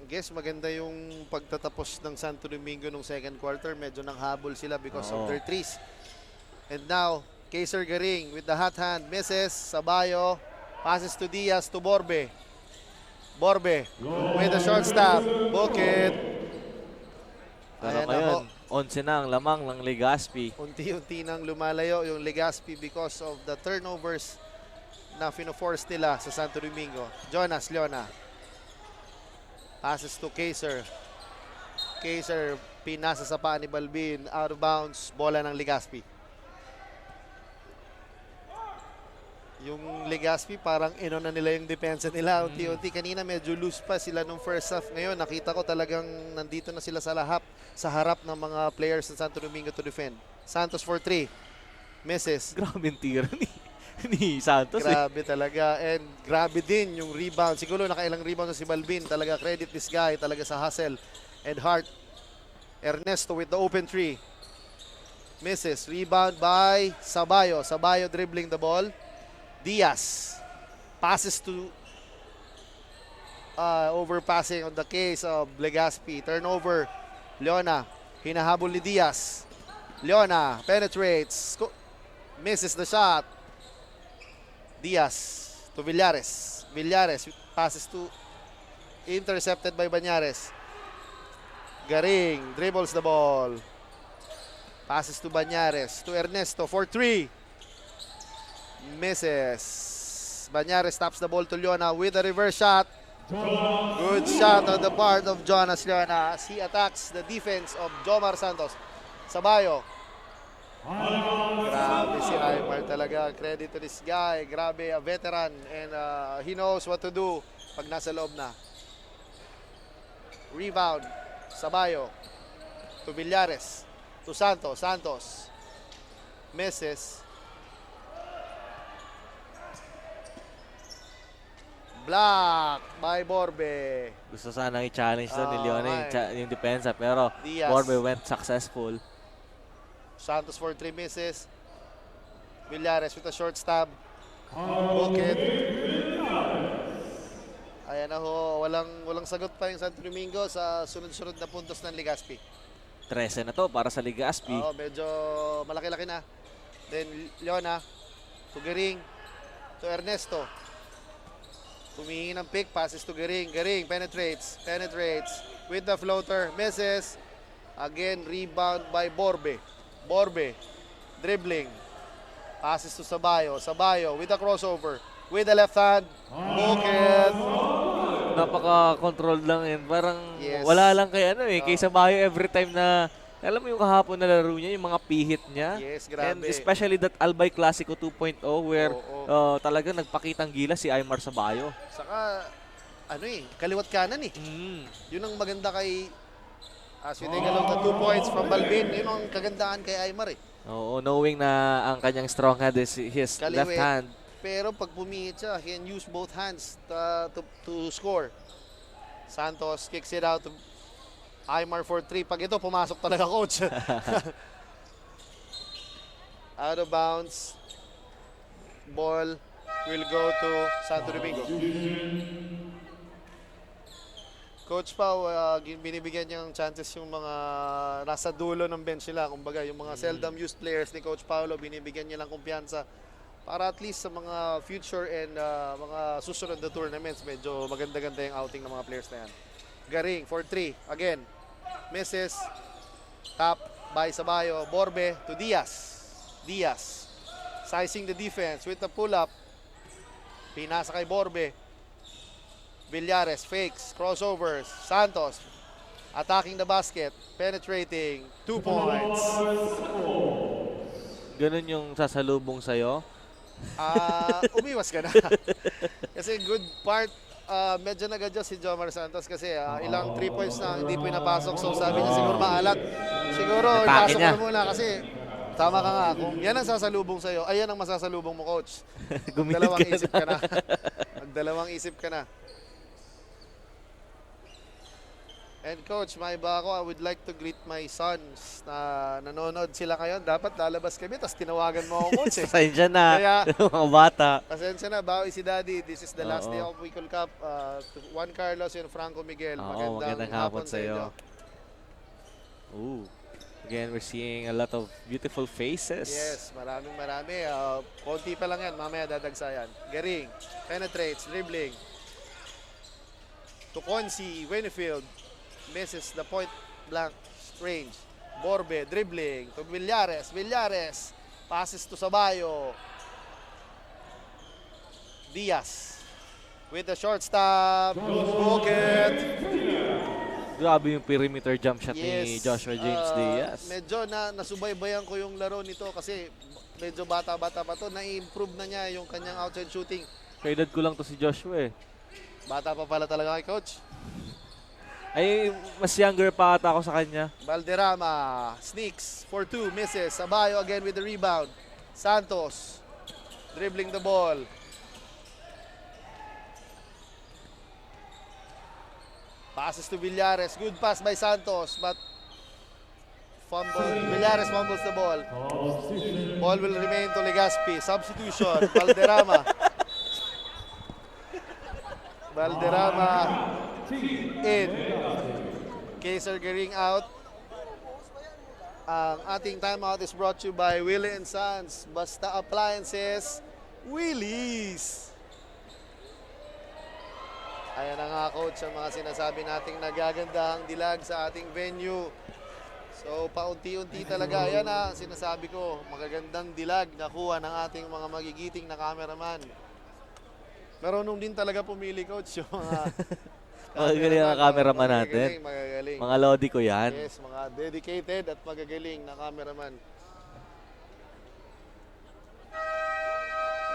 Guess maganda yung pagtatapos ng Santo Domingo nung second quarter. Medyo nanghabol sila because of their threes. And now, Kaiser Garing with the hot hand. Misses. Sabayo. Passes to Diaz to Borbe. Borbe with the short stop. Bukit. Pero Ayan ngayon, ako. 11 na ang lamang ng Legazpi. Unti-unti nang lumalayo yung Legazpi because of the turnovers na fino-force nila sa Santo Domingo. Jonas Leona. Passes to Kaiser. Kaiser pinasa sa paa ni Balbin. Out of bounds. Bola ng Legazpi. Yung Legazpi parang ino na nila yung depensa nila. Unti-unti. Kanina medyo loose pa sila nung first half. Ngayon nakita ko talagang nandito na sila sa harap ng mga players ng Santo Domingo to defend. Santos for 3. Misses. Grabe yung tira ni Santos. Grabe talaga. And grabe din yung rebound. Siguro nakailang rebound na si Balbin. Talaga credit this guy. Talaga sa hustle and heart. Ernesto with the open three. Misses. Rebound by Sabayo. Sabayo dribbling the ball. Diaz. Passes to overpassing on the case of Legazpi. Turnover. Leona. Hinahabol ni Diaz. Leona penetrates. Misses the shot. Diaz to Villares. Villares passes to intercepted by Banyares. Garing dribbles the ball. Passes to Banyares. To Ernesto for 3. Misses. Banyares taps the ball to Leona with a reverse shot. Good shot on the part of Jonas Leona as he attacks the defense of Jomar Santos. Sabayo. Grabe si Aymar talaga. Credit to this guy. Grabe, a veteran. And he knows what to do pag nasa loob na. Rebound. Sabayo. To Villares. To Santos. Santos. Misses. Block by Borbe. Gusto sanang i-challenge doon ni Leona yung depensa. Pero Diaz. Borbe went successful. Santos for 3 misses. Villares with a short stab. Bukit. Ayan na ho. Walang sagot pa yung Santo Domingo sa sunod-sunod na puntos ng Legazpi. 13 na to para sa Legazpi. Oo, medyo malaki-laki na. Then Leona. To Garing. To Ernesto. Tumihingi ng pick. Passes to Garing. Garing penetrates. Penetrates. With the floater. Misses. Again, rebound by Borbe. Borbe, dribbling, passes to Sabayo. Sabayo with a crossover, with the left hand, Bukit. Napaka-controlled lang yan. Parang wala lang kay kay Sabayo every time na, alam mo yung kahapon na laro niya, yung mga pihit niya. Yes, grabe. And especially that Albay Clasico 2.0 where talagang nagpakitang gila si Aymar Sabayo. Saka, kaliwat kanan Yun ang maganda kay as we take a look at 2 points from Balbin, yun ang kagandahan kay Aymar Oo, knowing na ang kanyang strong hand is his left hand. Pero pag pumihit siya, he can use both hands to score. Santos kicks it out to Aymar for 3. Pag ito, pumasok talaga, coach. Out of bounds. Ball will go to Santo Domingo. Coach Pao, binibigyan niyang chances yung mga nasa dulo ng bench nila. Kumbaga, yung mga seldom used players ni Coach Paolo, binibigyan niya lang kumpiyansa para at least sa mga future and mga susunod na tournaments, medyo maganda-ganda yung outing ng mga players na yan. Garing for 3. Again, misses. Tap by Sabayo. Borbe to Diaz. Diaz. Sizing the defense with the pull-up. Pinasa kay Borbe. Villares fakes, crossovers, Santos attacking the basket, penetrating, 2 points. Ganun yung sasalubong sa'yo? Umiwas ka na. Kasi good part, medyo nag-adjust si Jomar Santos kasi ilang 3 points na hindi pinapasok. So sabi niya siguro maalat. Siguro ipasok mo muna kasi tama ka nga. Kung yan ang sasalubong sa'yo, ayan ang masasalubong mo, coach. Magdalawang isip ka na. Magdalawang isip ka na. And coach, may iba ako, I would like to greet my sons na nanonood sila ngayon. Dapat lalabas kami, tapos tinawagan mo ako, coach. Pasensya na, Kaya, mga bata. pasensya na, bawi si Daddy. This is the last Oo. day of Bicol Cup. Juan Carlos and Franco Miguel. Oo, magandang hapon sa iyo. Ooh. Again, we're seeing a lot of beautiful faces. Yes, marami. Konti pa lang yan, mamaya dadagsayan. Garing, penetrates, dribbling. To Consi, Winfield, misses the point blank range. Borbe, dribbling. To Villares, passes to Sabayo. Diaz, with the short stop, bucket. Grabe yung perimeter jump shot ni Yes. Joshua James Diaz. Medyo nasubaybayan ko yung laro nito kasi medyo bata-bata pa to. Na-improve na niya yung kanyang outside shooting. Kaedad ko lang to si Joshua eh. Bata pa pala talaga kay coach. Ay, mas younger pa ata ako sa kanya. Valderrama sneaks for 2, misses. Sabayo again with the rebound. Santos dribbling the ball. Passes to Villares. Good pass by Santos, but Villares fumbles the ball. Ball will remain to Legazpi. Substitution. Valderrama. In. Kaiser Garing out. Ang ating timeout is brought to you by Willie & Sons. Basta Appliances, Willie's. Ayan na nga coach ang mga sinasabi nating nagagandahang dilag sa ating venue. So paunti-unti talaga. Ayan na sinasabi ko, magagandang dilag nakuha ng ating mga magigiting na cameraman. Marunong din talaga pumili coach yung mga Magagaling ang cameraman natin. Magagaling. Mga lodi ko yan. Yes, mga dedicated at magagaling na cameraman.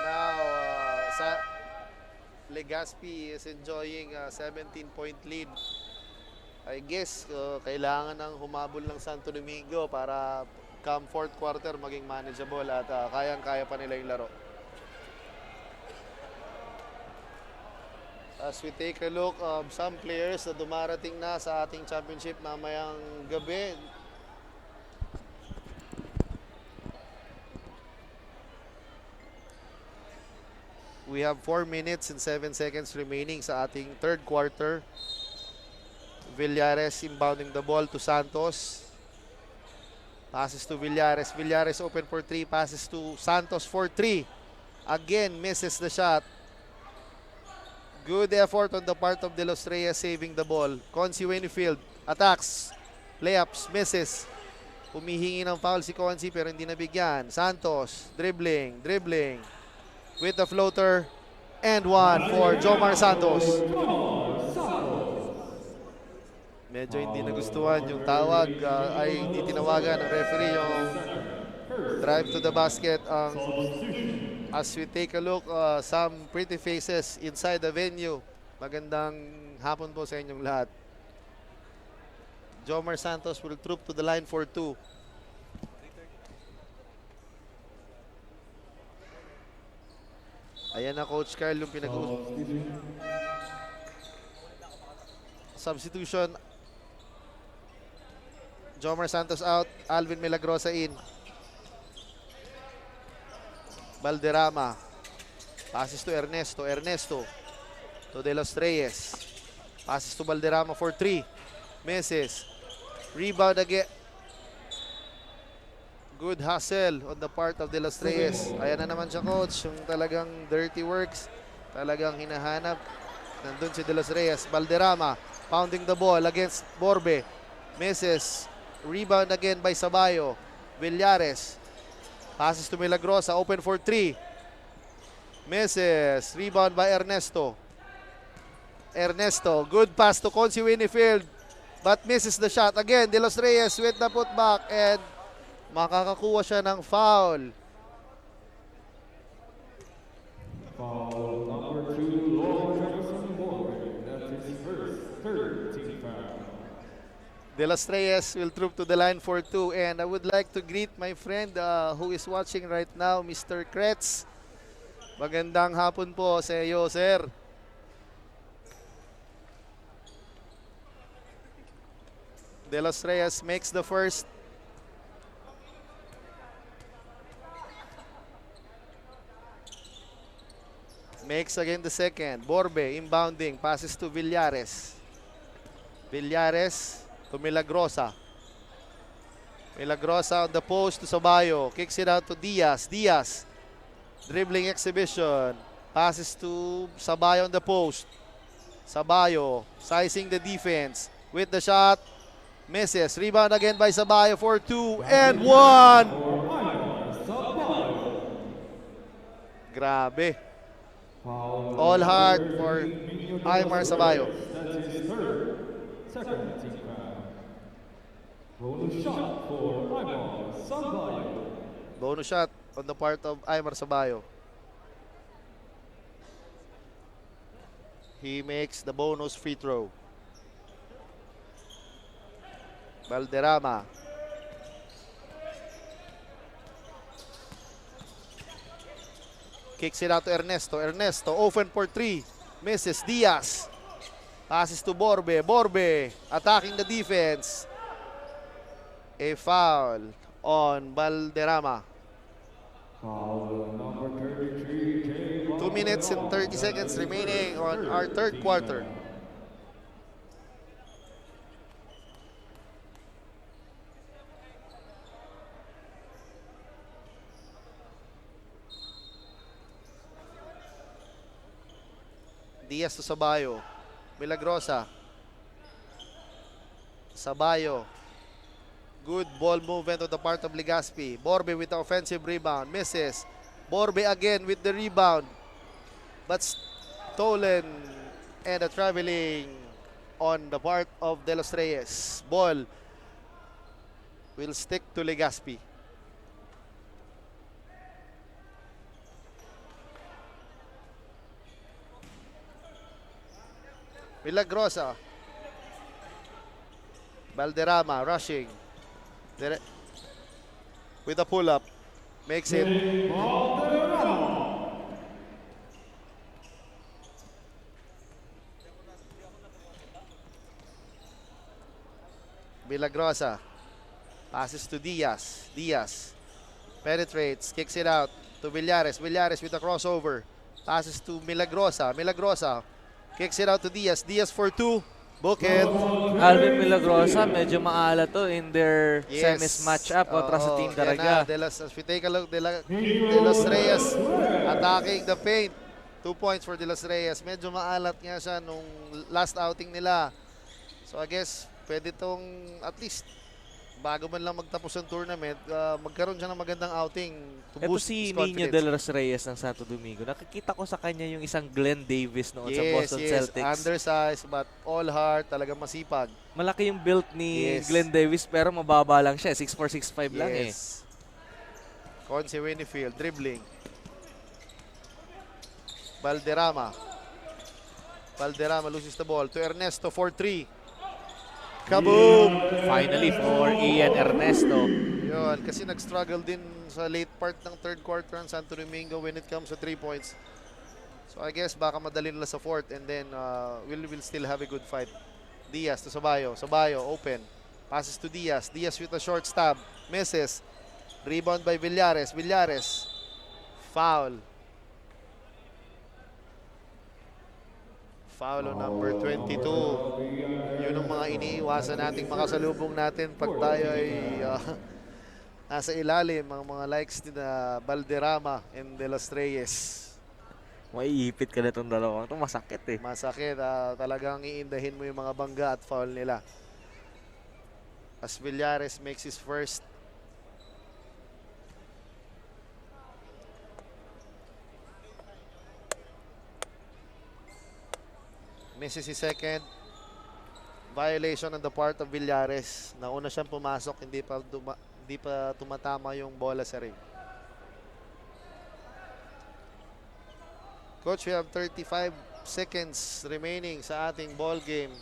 Now, Legazpi is enjoying a 17-point lead. I guess kailangan ng humabol ng Santo Domingo para come fourth quarter maging manageable at kayang-kaya pa nila yung laro. As we take a look of some players na dumarating na sa ating championship mamayang gabi. We have 4 minutes and 7 seconds remaining sa ating third quarter. Villares inbounding the ball to Santos. Passes to Villares. Villares open for 3. Passes to Santos for 3. Again, misses the shot. Good effort on the part of De Los Reyes saving the ball. Consi Winfield attacks. Layups, misses. Humihingi ng foul si Consi pero hindi nabigyan. Santos, dribbling. With the floater. And one for Jomar Santos. Medyo hindi nagustuhan yung tawag. Ay hindi tinawagan ng referee yung drive to the basket. As we take a look, some pretty faces inside the venue. Magandang hapon po sa inyong lahat. Jomar Santos will troop to the line for 2. Ayan na Coach Carl yung substitution. Jomar Santos out, Alvin Milagrosa in. Valderrama. Passes to Ernesto. To De Los Reyes. Passes to Valderrama for 3. Misses. Rebound again. Good hustle on the part of De Los Reyes. Ayan na naman siya coach. Yung talagang dirty works. Talagang hinahanap. Nandun si De Los Reyes. Valderrama pounding the ball against Borbe. Misses. Rebound again by Sabayo. Villares. Passes to Milagrosa. Open for 3. Misses. Rebound by Ernesto. Good pass to Consi Winfield. But misses the shot. Again, De Los Reyes with the putback. And makakakuha siya ng foul. Foul number 2, Lord Jefferson Boyd. That is his first, third team foul. De Los Reyes will troop to the line for 2. And I would like to greet my friend who is watching right now, Mr. Kretz. Magandang hapon po sa iyo, sir. De Los Reyes makes the first. Makes again the second. Borbe inbounding. Passes to Villares. Villares to Milagrosa. Milagrosa on the post to Sabayo. Kicks it out to Diaz. Diaz. Dribbling exhibition. Passes to Sabayo on the post. Sabayo sizing the defense. With the shot. Misses. Rebound again by Sabayo for 2 and 1. Grabe. All heart for Aymar Sabayo. That's his third. Second team foul. Bonus shot for Aymar Sabayo. Bonus shot on the part of Aymar Sabayo. He makes the bonus free throw. Valderrama. Kicks it out to Ernesto. Ernesto open for 3. Misses. Diaz. Passes to Borbe. Borbe attacking the defense. A foul on Valderrama. Foul number 33. 2 minutes and 30 seconds remaining on our third quarter. Diaz to Sabayo. Milagrosa. Sabayo. Good ball movement on the part of Legaspi. Borbe with the offensive rebound. Misses. Borbe again with the rebound. But stolen and a traveling on the part of De Los Reyes. Ball will stick to Legaspi. Milagrosa. Valderrama rushing. With a pull-up. Makes it. Milagrosa. Passes to Diaz. Diaz. Penetrates. Kicks it out to Villares. Villares with a crossover. Passes to Milagrosa. Milagrosa. Kicks it out to Diaz. Diaz for 2. Bookend. Alvin Milagrosa, medyo maala to in their semis matchup kontra sa Team Daraga. As we take a look, De Los Reyes attacking the paint. 2 points for De Los Reyes. Medyo maalat nga siya nung last outing nila. So I guess, pwede tong at least bago man lang magtapos ang tournament, magkaroon siya ng magandang outing to Ito boost si his Nino confidence. De Los Reyes ng Santo Domingo. Nakikita ko sa kanya yung isang Glenn Davis noon sa Boston Celtics. Undersized but all heart, talagang masipag. Malaki yung build ni Glenn Davis pero mababa lang siya. 6'4", 6'5 lang eh. Conce Winfield, dribbling. Valderrama. Valderrama loses the ball to Ernesto for 3. Kaboom! Finally for Ian Ernesto. Yun, kasi nag-struggle din sa late part ng third quarter ng Santo Domingo when it comes to 3 points. So I guess baka madali nila sa fourth and then we'll still have a good fight. Diaz to Sabayo. Sabayo open. Passes to Diaz. Diaz with a short stab. Misses. Rebound by Villares. Villares. Foul. Foul on number 22. Yun ang mga iniiwasan nating makasalubong natin pag tayo ay nasa ilalim ang mga likes ni na Valderrama and De Los Reyes. Maiipit ka na itong dalawang. Ito masakit eh. Masakit. Talagang iindahin mo yung mga bangga at foul nila. As Villares makes his first. Misses his second. Violation on the part of Villares. Nauna siyang pumasok, hindi pa tumatama yung bola sa ring. Coach, we have 35 seconds remaining sa ating ball game.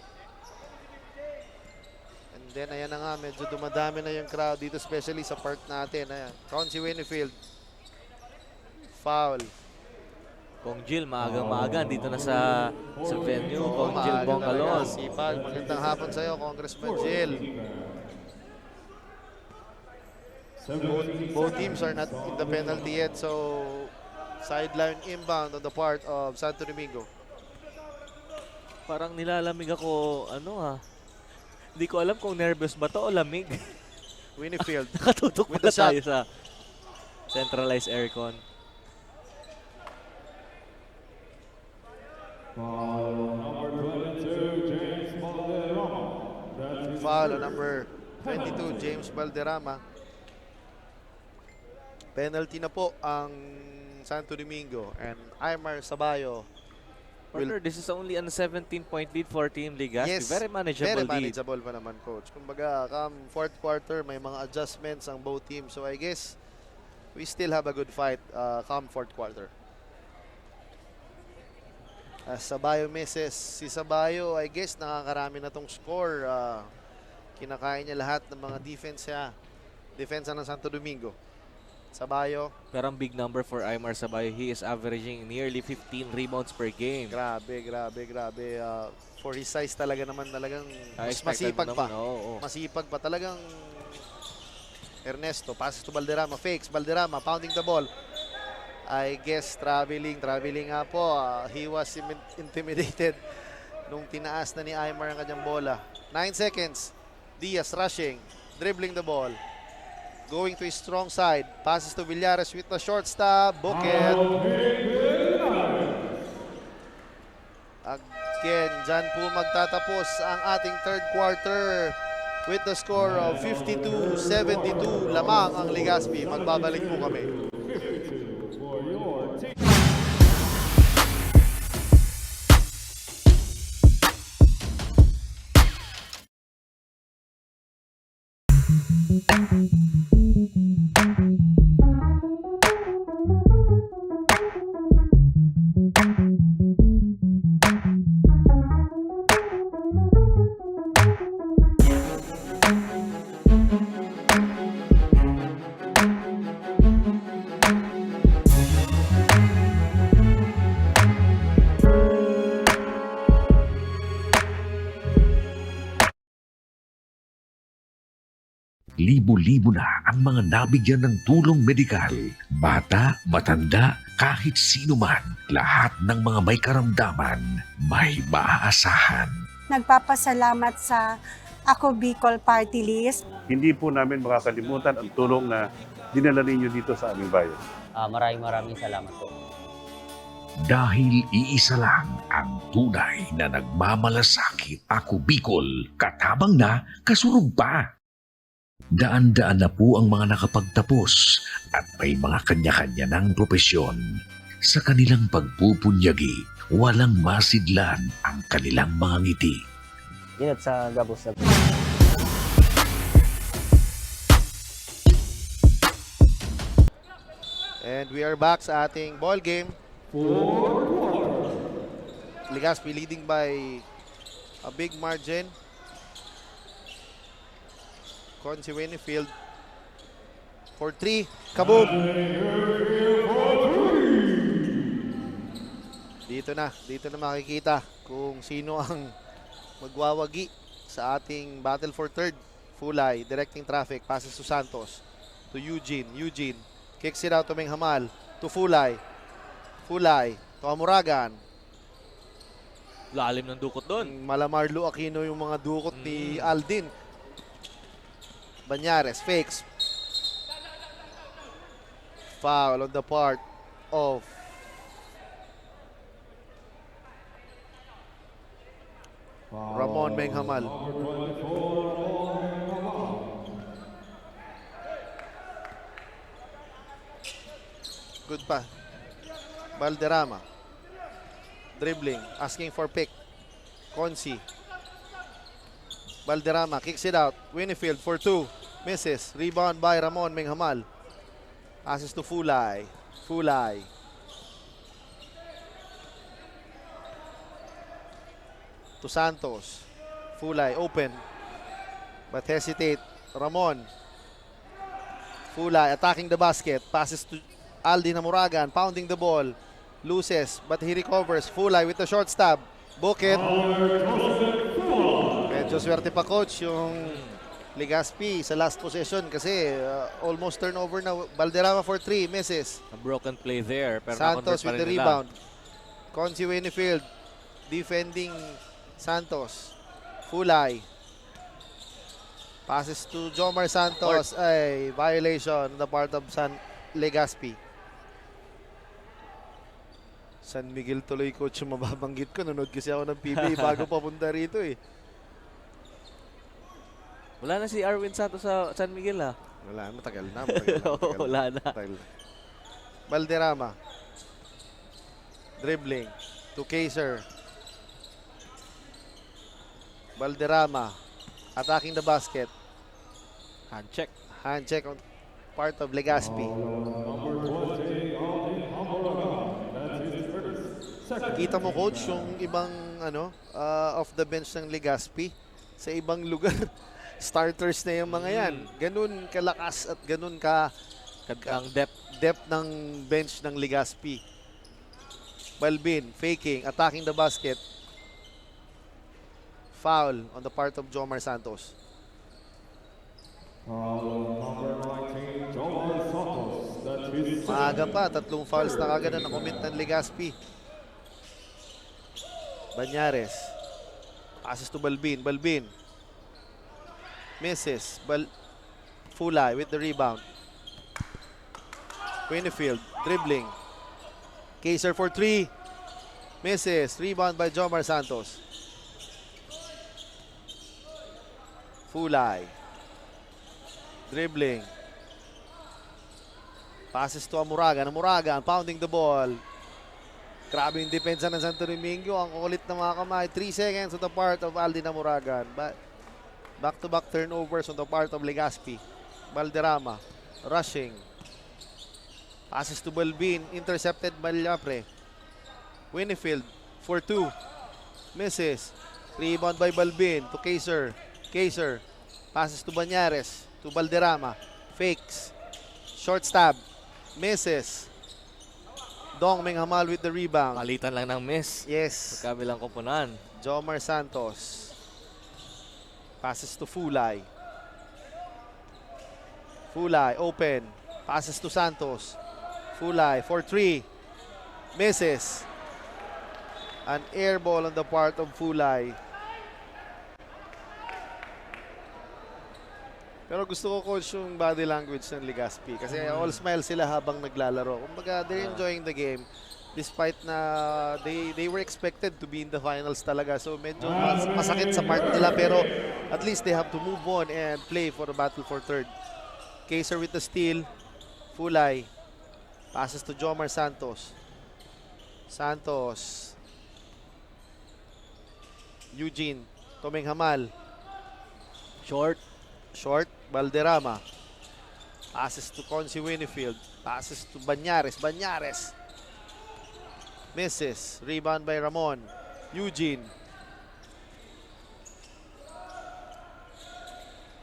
And then, ayan na nga, medyo dumadami na yung crowd dito, especially sa part natin. Ayan, Conce Winfield. Foul. Kong Jill, maagang-maaga, dito na sa venue. Kong Jill Bongalon. Sipag. Magandang hapon sa iyo, Congressman Jill. Both teams are not in the penalty yet, so sideline inbound on the part of Santo Domingo. Parang nilalamig ako, Hindi ko alam kung nervous ba to o lamig. Winfield. Nakatutok With pala the shot. tayo sa centralized aircon. Foul number 22, James Valderrama. That is Foul on number 22, James Valderrama. Penalty na po ang Santo Domingo, and Aymar Sabayo Partner, this is only a 17-point lead for Team Legazpi. Very manageable very lead. manageable pa naman, coach. Kumbaga, come fourth quarter, may mga adjustments ang both teams. So I guess we still have a good fight come fourth quarter. Sabayo misses. Si Sabayo, I guess, nakakarami na tong score. Kinakain niya lahat ng mga defensa ng Santo Domingo. Sabayo. Pero ang big number for Aymar Sabayo, he is averaging nearly 15 rebounds per game. Grabe. For his size talagang mas Expected masipag mo pa. naman, oo. Masipag pa talagang Ernesto. Passes to Valderrama. Fakes. Valderrama pounding the ball. I guess traveling nga po. He was intimidated nung tinaas na ni Aymar ang kanyang bola. 9 seconds. Diaz rushing. Dribbling the ball. Going to his strong side. Passes to Villares with the short stop. Bucket. Again, dyan po magtatapos ang ating third quarter with the score of 52-72. Lamang ang Legazpi. Magbabalik po kami. for your team. Libo-libo na ang mga nabigyan ng tulong medikal. Bata, matanda, kahit sino man, lahat ng mga may karamdaman, may maaasahan. Nagpapasalamat sa Ako Bicol Party List. Hindi po namin makakalimutan ang tulong na dinala ninyo dito sa aming bayan. Maraming salamat po. Dahil iisa lang ang tunay na nagmamalasakit. Ako Bicol, katabang na, kasurog pa. Daan-daan na po ang mga nakapagtapos at may mga kanya-kanya ng propesyon. Sa kanilang pagpupunyagi, walang masidlan ang kanilang mga ngiti. Ingat sa gabos na. And we are back sa ating ball game. Legazpi leading by a big margin. Consi Winfield for 3. Kaboom! Dito na makikita kung sino ang magwawagi sa ating battle for third. Fulay directing traffic, passes to Santos, to Eugene. Eugene kicks it out to Menghamal, to Fulay. Fulay to Amuragan. Lalim ng dukot doon. Malamarlo Aquino yung mga dukot ni Aldin. Banyares fakes. Foul on the part of Ramon Menghamal. Good pa. Valderrama. Dribbling. Asking for pick. Consi. Valderrama kicks it out. Winfield for 2. Misses. Rebound by Ramon Menghamal. Passes to Fulay. Fulay. To Santos. Fulay open. But hesitate. Ramon. Fulay attacking the basket. Passes to Aldin Amuragan. Pounding the ball. Loses, but he recovers. Fulay with the short stab. Book it. Medyo swerte pa coach yung Legaspi sa last possession kasi almost turnover na. Valderrama for 3, misses. A broken play there. Pero Santos na-convert pa with rin the nila. rebound. Consi Winfield defending Santos. Fulay. Passes to Jomar Santos. Ay, violation on the part of Legaspi. San Miguel tuloy coach yung mababanggit ko. Nanood kasi ako ng PBA bago papunta rito eh. Wala na si Arwin Santos sa San Miguel ha. Wala, matagal na. Wala na. Valderrama. Dribbling. To Kaiser. Valderrama. Attacking the basket. Hand check. Hand check on part of Legaspi. Kita mo coach yung ibang off the bench ng Legaspi sa ibang lugar. Starters na yung mga yan. Ganun kalakas at ganun ang depth ng bench ng Legaspi. Balbin faking, attacking the basket. Foul on the part of Jomar Santos. Maaga pa, 3 fouls na kagad na nakomit ng Legaspi. Banyares. Passes to Balbin. Balbin. Misses. Fulay with the rebound. Winfield. Dribbling. Kaiser for 3. Misses. Rebound by Jomar Santos. Fulay. Dribbling. Passes to Amuragan. Amuragan pounding the ball. Grabe yung depensa ng Santo Domingo. Ang kulit na mga kamay. 3 seconds on the part of Aldin Amuragan. Back-to-back turnovers on the part of Legaspi. Valderrama. Rushing. Passes to Balbin. Intercepted by Lapre. Winfield for 2. Misses. Rebound by Balbin to Kaiser. Kaiser. Passes to Banyares. To Valderrama. Fakes. Short stab. Misses. Dong Menghamal with the rebound. Palitan lang ng miss. Yes. Kabilang koponan. Jomar Santos. Passes to Fulay. Fulay open. Passes to Santos. Fulay for 3. Misses. An air ball on the part of Fulay. Pero gusto ko coach yung body language ng Legaspi kasi all smile sila habang naglalaro. Kumbaga they're enjoying the game despite na they were expected to be in the finals talaga. So medyo masakit sa part nila pero at least they have to move on and play for the battle for third. Kaiser with the steal. Fulay. Passes to Jomar Santos. Santos. Eugene. Tomeng Hamal. Short. Valderrama. Passes to Consi Winfield. Passes to Banyares. Banyares. Misses. Rebound by Ramon. Eugene.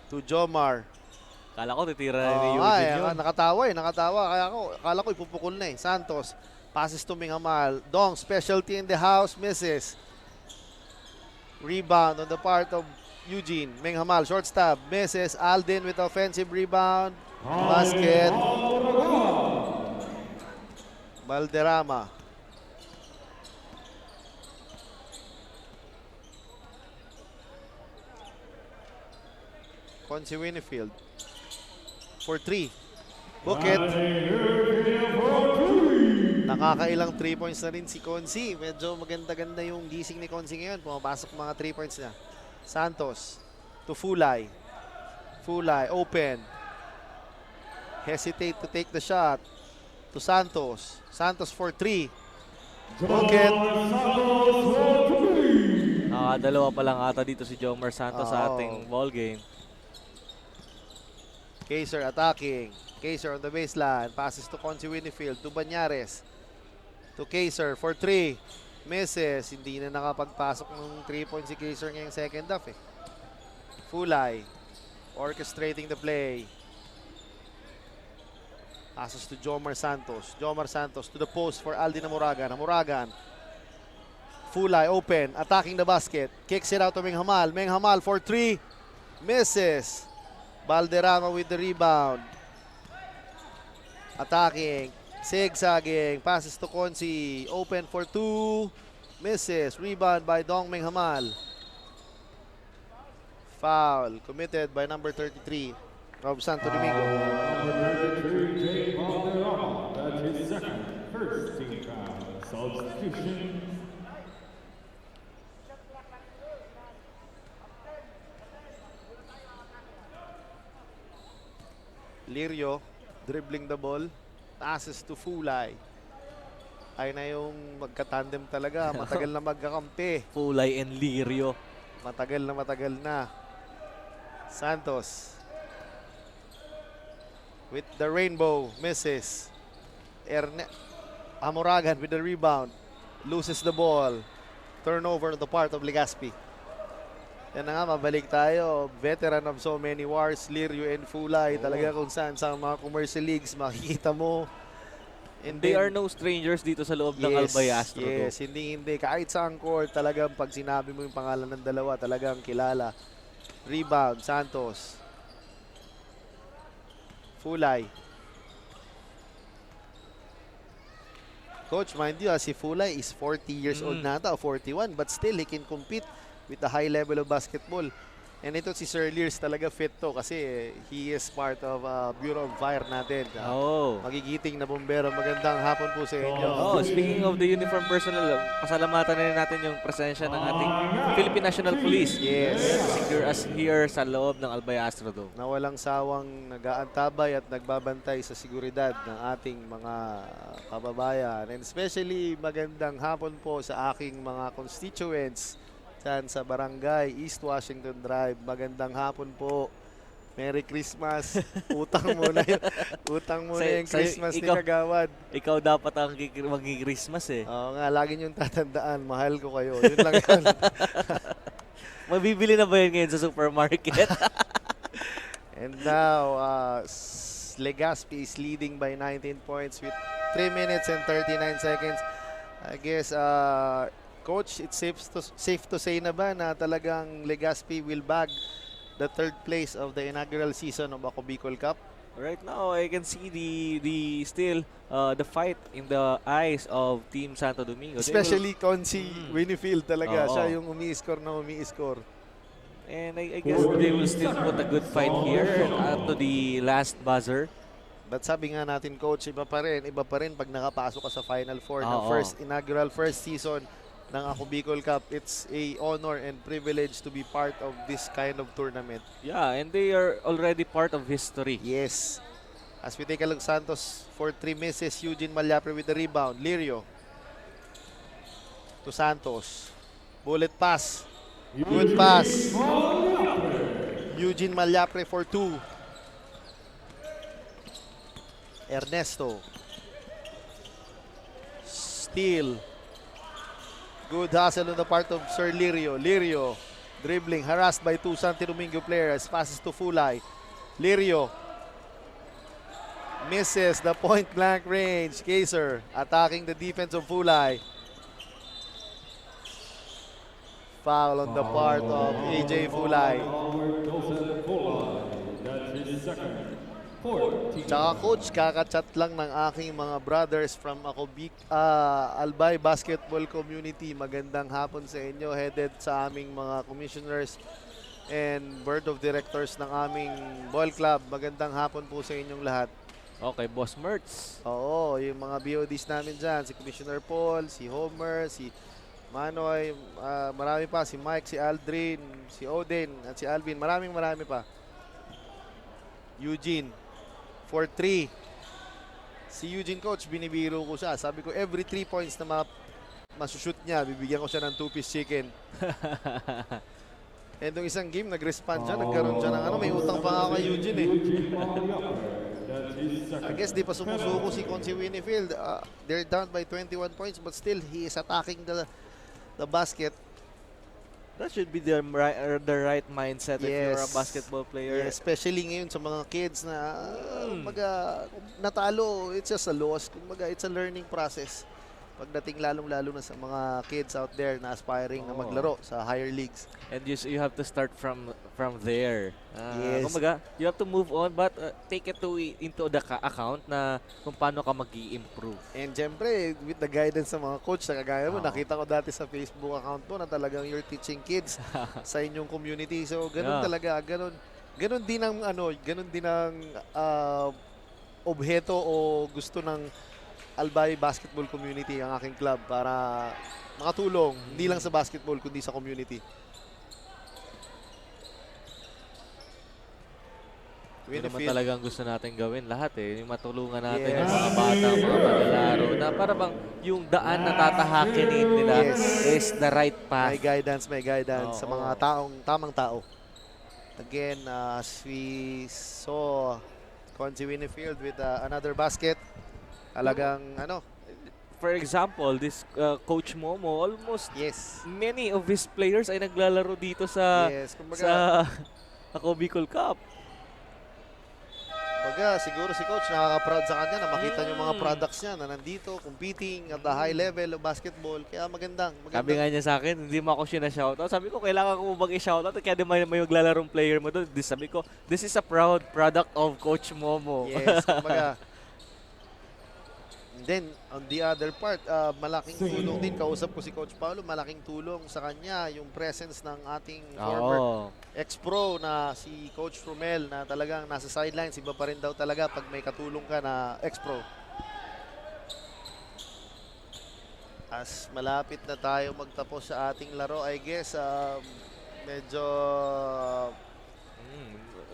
To Jomar. Kala ko titira na ni Eugene yun. Nakatawa. Kala ko ipupukol na eh. Santos. Passes to Minghamal. Dong, specialty in the house. Misses. Rebound on the part of Eugene. Menghamal, short stab. Misses. Aldin with offensive rebound. Basket. Valderrama. Consi Winfield. For 3. Bucket. Nakakailang 3 points na rin si Consi. Medyo maganda-ganda yung gising ni Consi ngayon. Pumapasok mga 3 points na. Santos to Fulay. Fulay open. Hesitate to take the shot. To Santos. Santos for 3. Bucket. Nakadalawa pa lang ata dito si Jomar Santos sa ating ball game. Kaiser attacking. Kaiser on the baseline. Passes to Consi Winfield. To Banyares. To Kaiser for 3. Misses. Hindi na nakapagpasok ng 3 points si Kaiser ngayong second half eh. Fulay. Orchestrating the play. Passes to Jomar Santos. Jomar Santos to the post for Aldi Namuragan. Namuragan. Fulay open. Attacking the basket. Kicks it out to Meng Hamal. Meng Hamal for 3. Misses. Valderrama with the rebound. Attacking. Zigzagging. Passes to Consi. Open for 2. Misses. Rebound by Dong Meng Hamal. Foul committed by number 33 of Santo Domingo. Number 33, Jay Valderrama. That's his second, first team foul. Substitution. Lirio dribbling the ball. Passes to Fulay. Ay na yung magka-tandem talaga. Matagal na magkakampi. Fulay and Lirio. Matagal na. Santos. With the rainbow. Misses. Amuragan with the rebound. Loses the ball. Turnover on the part of Legazpi. Yan na nga, mabalik tayo. Veteran of so many wars, Lirio and Fulay. Talaga kung saan sa mga commercial leagues, makikita mo. And They then, are no strangers dito sa loob ng Albay Astro. Yes, hindi. Kahit saan court, talagang pag sinabi mo yung pangalan ng dalawa, talagang kilala. Rebound, Santos. Fulay. Coach, mind you, si Fulay is 40 years old na ata, o 41, but still he can compete with the high level of basketball. And ito si Sir Lears talaga fit to kasi he is part of Bureau of Fire natin. Magigiting na bombero. Magandang hapon po sa inyo. Speaking of the uniform personnel, pasalamatan na natin yung presensya ng ating Philippine National Police. Yes. Secure us here sa loob ng Albay Astro Dome. Na walang sawang nag-aantabay at nagbabantay sa seguridad ng ating mga kababayan. And especially magandang hapon po sa aking mga constituents dyan sa Barangay East Washington Drive. Magandang hapon po. Merry Christmas. Utang muna yung Christmas ni Kagawad. Ikaw dapat ang mag-Christmas eh. Oo nga, lagi niyong tatandaan. Mahal ko kayo. Yun lang yun. Mabibili na ba yun ngayon sa supermarket? And now, Legazpi is leading by 19 points with 3 minutes and 39 seconds. I guess, Coach, it's safe to say na ba na talagang Legazpi will bag the 3rd place of the inaugural season of Ako Bicol Cup? Right now, I can see the fight in the eyes of Team Santo Domingo. Especially Consi Winfield talaga. Siya yung umi-score. And I guess they will still put a good fight here up to the last buzzer. But sabi nga natin, Coach, iba pa rin pag nakapasok ka sa Final Four ng inaugural first season ng Ako Bicol Cup. It's a honor and privilege to be part of this kind of tournament. Yeah, and they are already part of history. Yes. As we take a look, Santos for 3 misses. Eugene Malyapre with the rebound. Lirio to Santos. Bullet pass. Good pass. Eugene Malyapre for 2. Ernesto. Steal. Good hustle on the part of Sir Lirio. Lirio dribbling, harassed by 2 Santo Domingo players. Passes to Fulay. Lirio misses the point blank range. Kaiser attacking the defense of Fulay. Foul on the part of AJ Fulay. Tsaka Coach, kakachat lang ng aking mga brothers from Albay Basketball Community. Magandang hapon sa inyo, headed sa aming mga commissioners and board of directors ng aming ball club. Magandang hapon po sa inyong lahat. Okay, Boss Mertz. Oo, yung mga BODs namin dyan, si Commissioner Paul, si Homer, si Manoy, marami pa, si Mike, si Aldrin, si Odin, at si Alvin. Marami pa. Eugene for 3. Si Eugene, Coach, binibiro ko siya. Sabi ko, every 3 points na masushoot niya, bibigyan ko siya ng 2-piece chicken. And yung isang game, nag-respond siya, nagkaroon siya ng may utang pa nga kay Eugene eh. I guess di pa sumusuko si Consi Winfield. They're down by 21 points, but still, he is attacking the basket. That should be the right mindset if you're a basketball player. Yeah, especially ngayon sa mga kids na kumbaga natalo, it's just a loss. Kumbaga it's a learning process. Pagdating lalong-lalo na sa mga kids out there na aspiring na maglaro sa higher leagues. And you have to start from there. Yes. Kumbaga, you have to move on but take it into the account na kung paano ka mag-i-improve. And syempre, with the guidance sa mga coach na kagaya mo, nakita ko dati sa Facebook account mo na talagang you're teaching kids sa inyong community. So, ganun talaga, ganun din ang obheto o gusto ng Albay Basketball Community, ang aking club, para makatulong, hindi lang sa basketball, kundi sa community. Yun naman talagang gusto natin gawin lahat yung matulungan natin yung mga bata, mga maglalaro na para bang yung daan na tatahakin nila is the right path. May guidance sa mga tamang tao. Again, as we saw Conzi Winfield with another basket, talagang for example, this Coach Momo, almost many of his players ay naglalaro dito sa Ako Bicol Cup. Siguro si Coach nakaka-proud sa kanya na makita yung mga products niya na nandito, competing at the high level of basketball. Kaya magandang. Sabi nga niya sa akin, hindi mo ako siya na-shoutout. Sabi ko, kailangan ko bang i-shoutout? Kaya di may maglalarong player mo doon. Sabi ko, this is a proud product of Coach Momo. Yes, kumbaga. And then, on the other part, malaking tulong din. Kausap ko si Coach Paulo, malaking tulong sa kanya yung presence ng ating former ex-pro na si Coach Romel na talagang nasa sidelines. Iba pa rin daw talaga pag may katulong ka na ex-pro. As malapit na tayo magtapos sa ating laro, I guess, medyo...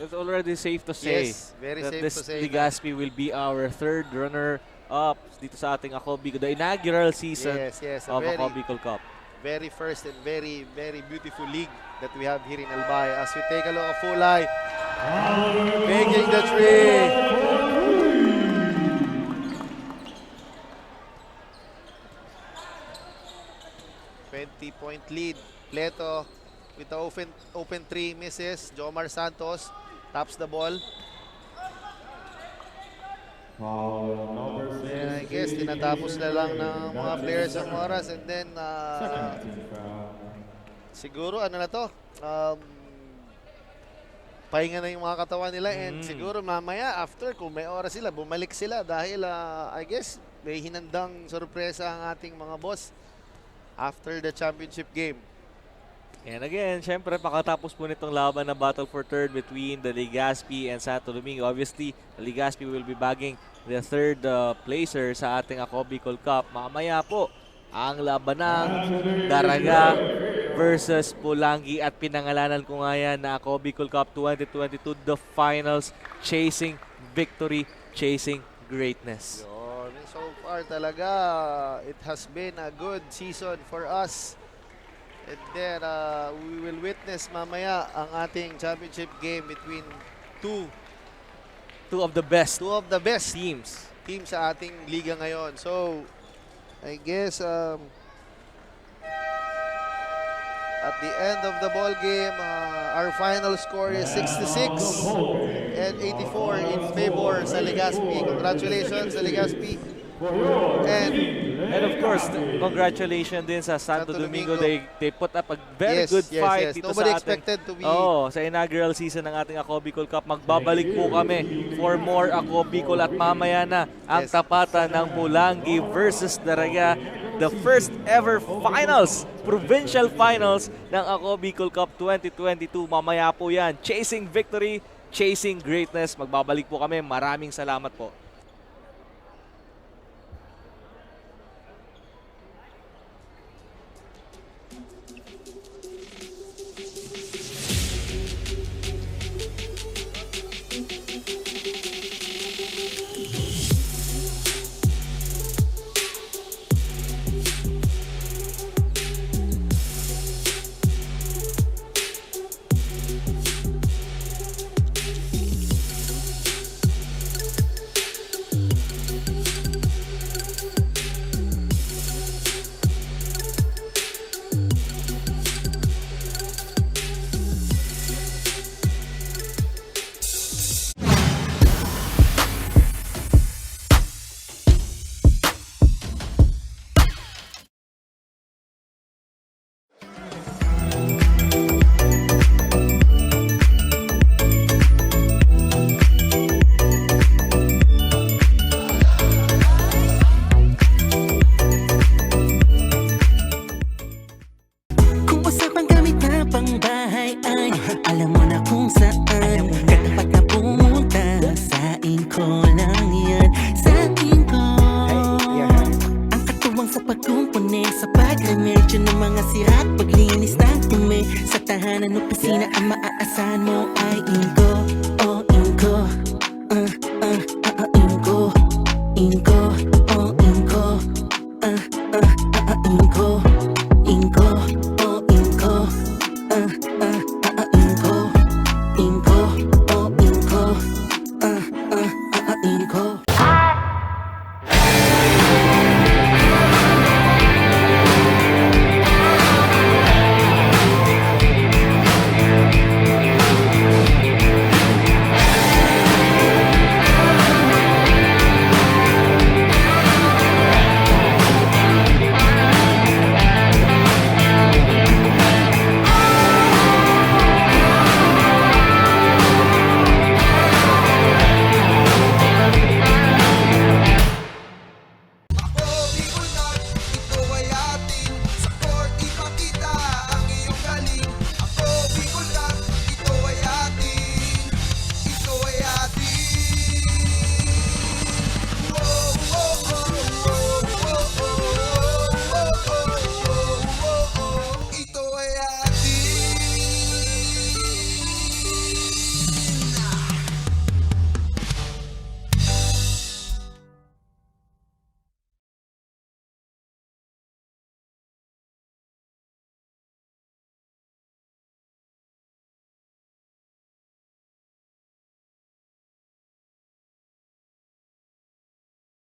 It's already safe to say that this Legazpi will be our third runner-up dito sa ating Ako Bicol, the inaugural season of Ako Bicol Cup. Very first and very, very beautiful league that we have here in Albay. As we take a look at Fulay, making the three. .20 lead. Pleto with the open three misses. Jomar Santos taps the ball. And I guess tinatapos na lang ng mga players ang oras, and then siguro na to, pahinga na yung mga katawan nila, and siguro mamaya after kung may oras sila, bumalik sila dahil I guess may hinandang sorpresa ang ating mga boss after the championship game. And again, syempre, pakatapos po nitong laban na battle for third between the Legazpi and Santo Domingo. Obviously, the Legazpi will be bagging the third placer sa ating Ako Bicol Cup. Mamaya po, ang laban ng Daraga versus Pulangi, at pinangalanan ko nga yan na Ako Bicol Cup 2022, the finals, chasing victory, chasing greatness. So far talaga, it has been a good season for us. And then we will witness mamaya ang ating championship game between two of the best teams sa ating liga ngayon. So I guess at the end of the ball game, our final score is 66 and 84 in favor sa Legazpi. Congratulations sa Legazpi. And of course, congratulations din sa Santo Domingo. They put up a very good fight dito Nobody sa ating expected to be sa inaugural season ng ating Ako Bicol Cup. Magbabalik po kami for more Ako Bicol, at mamaya na ang tapatan ng Pulangi versus Daraga, the first ever finals, provincial finals ng Ako Bicol Cup 2022. Mamaya po yan. Chasing victory, chasing greatness. Magbabalik po kami. Maraming salamat po.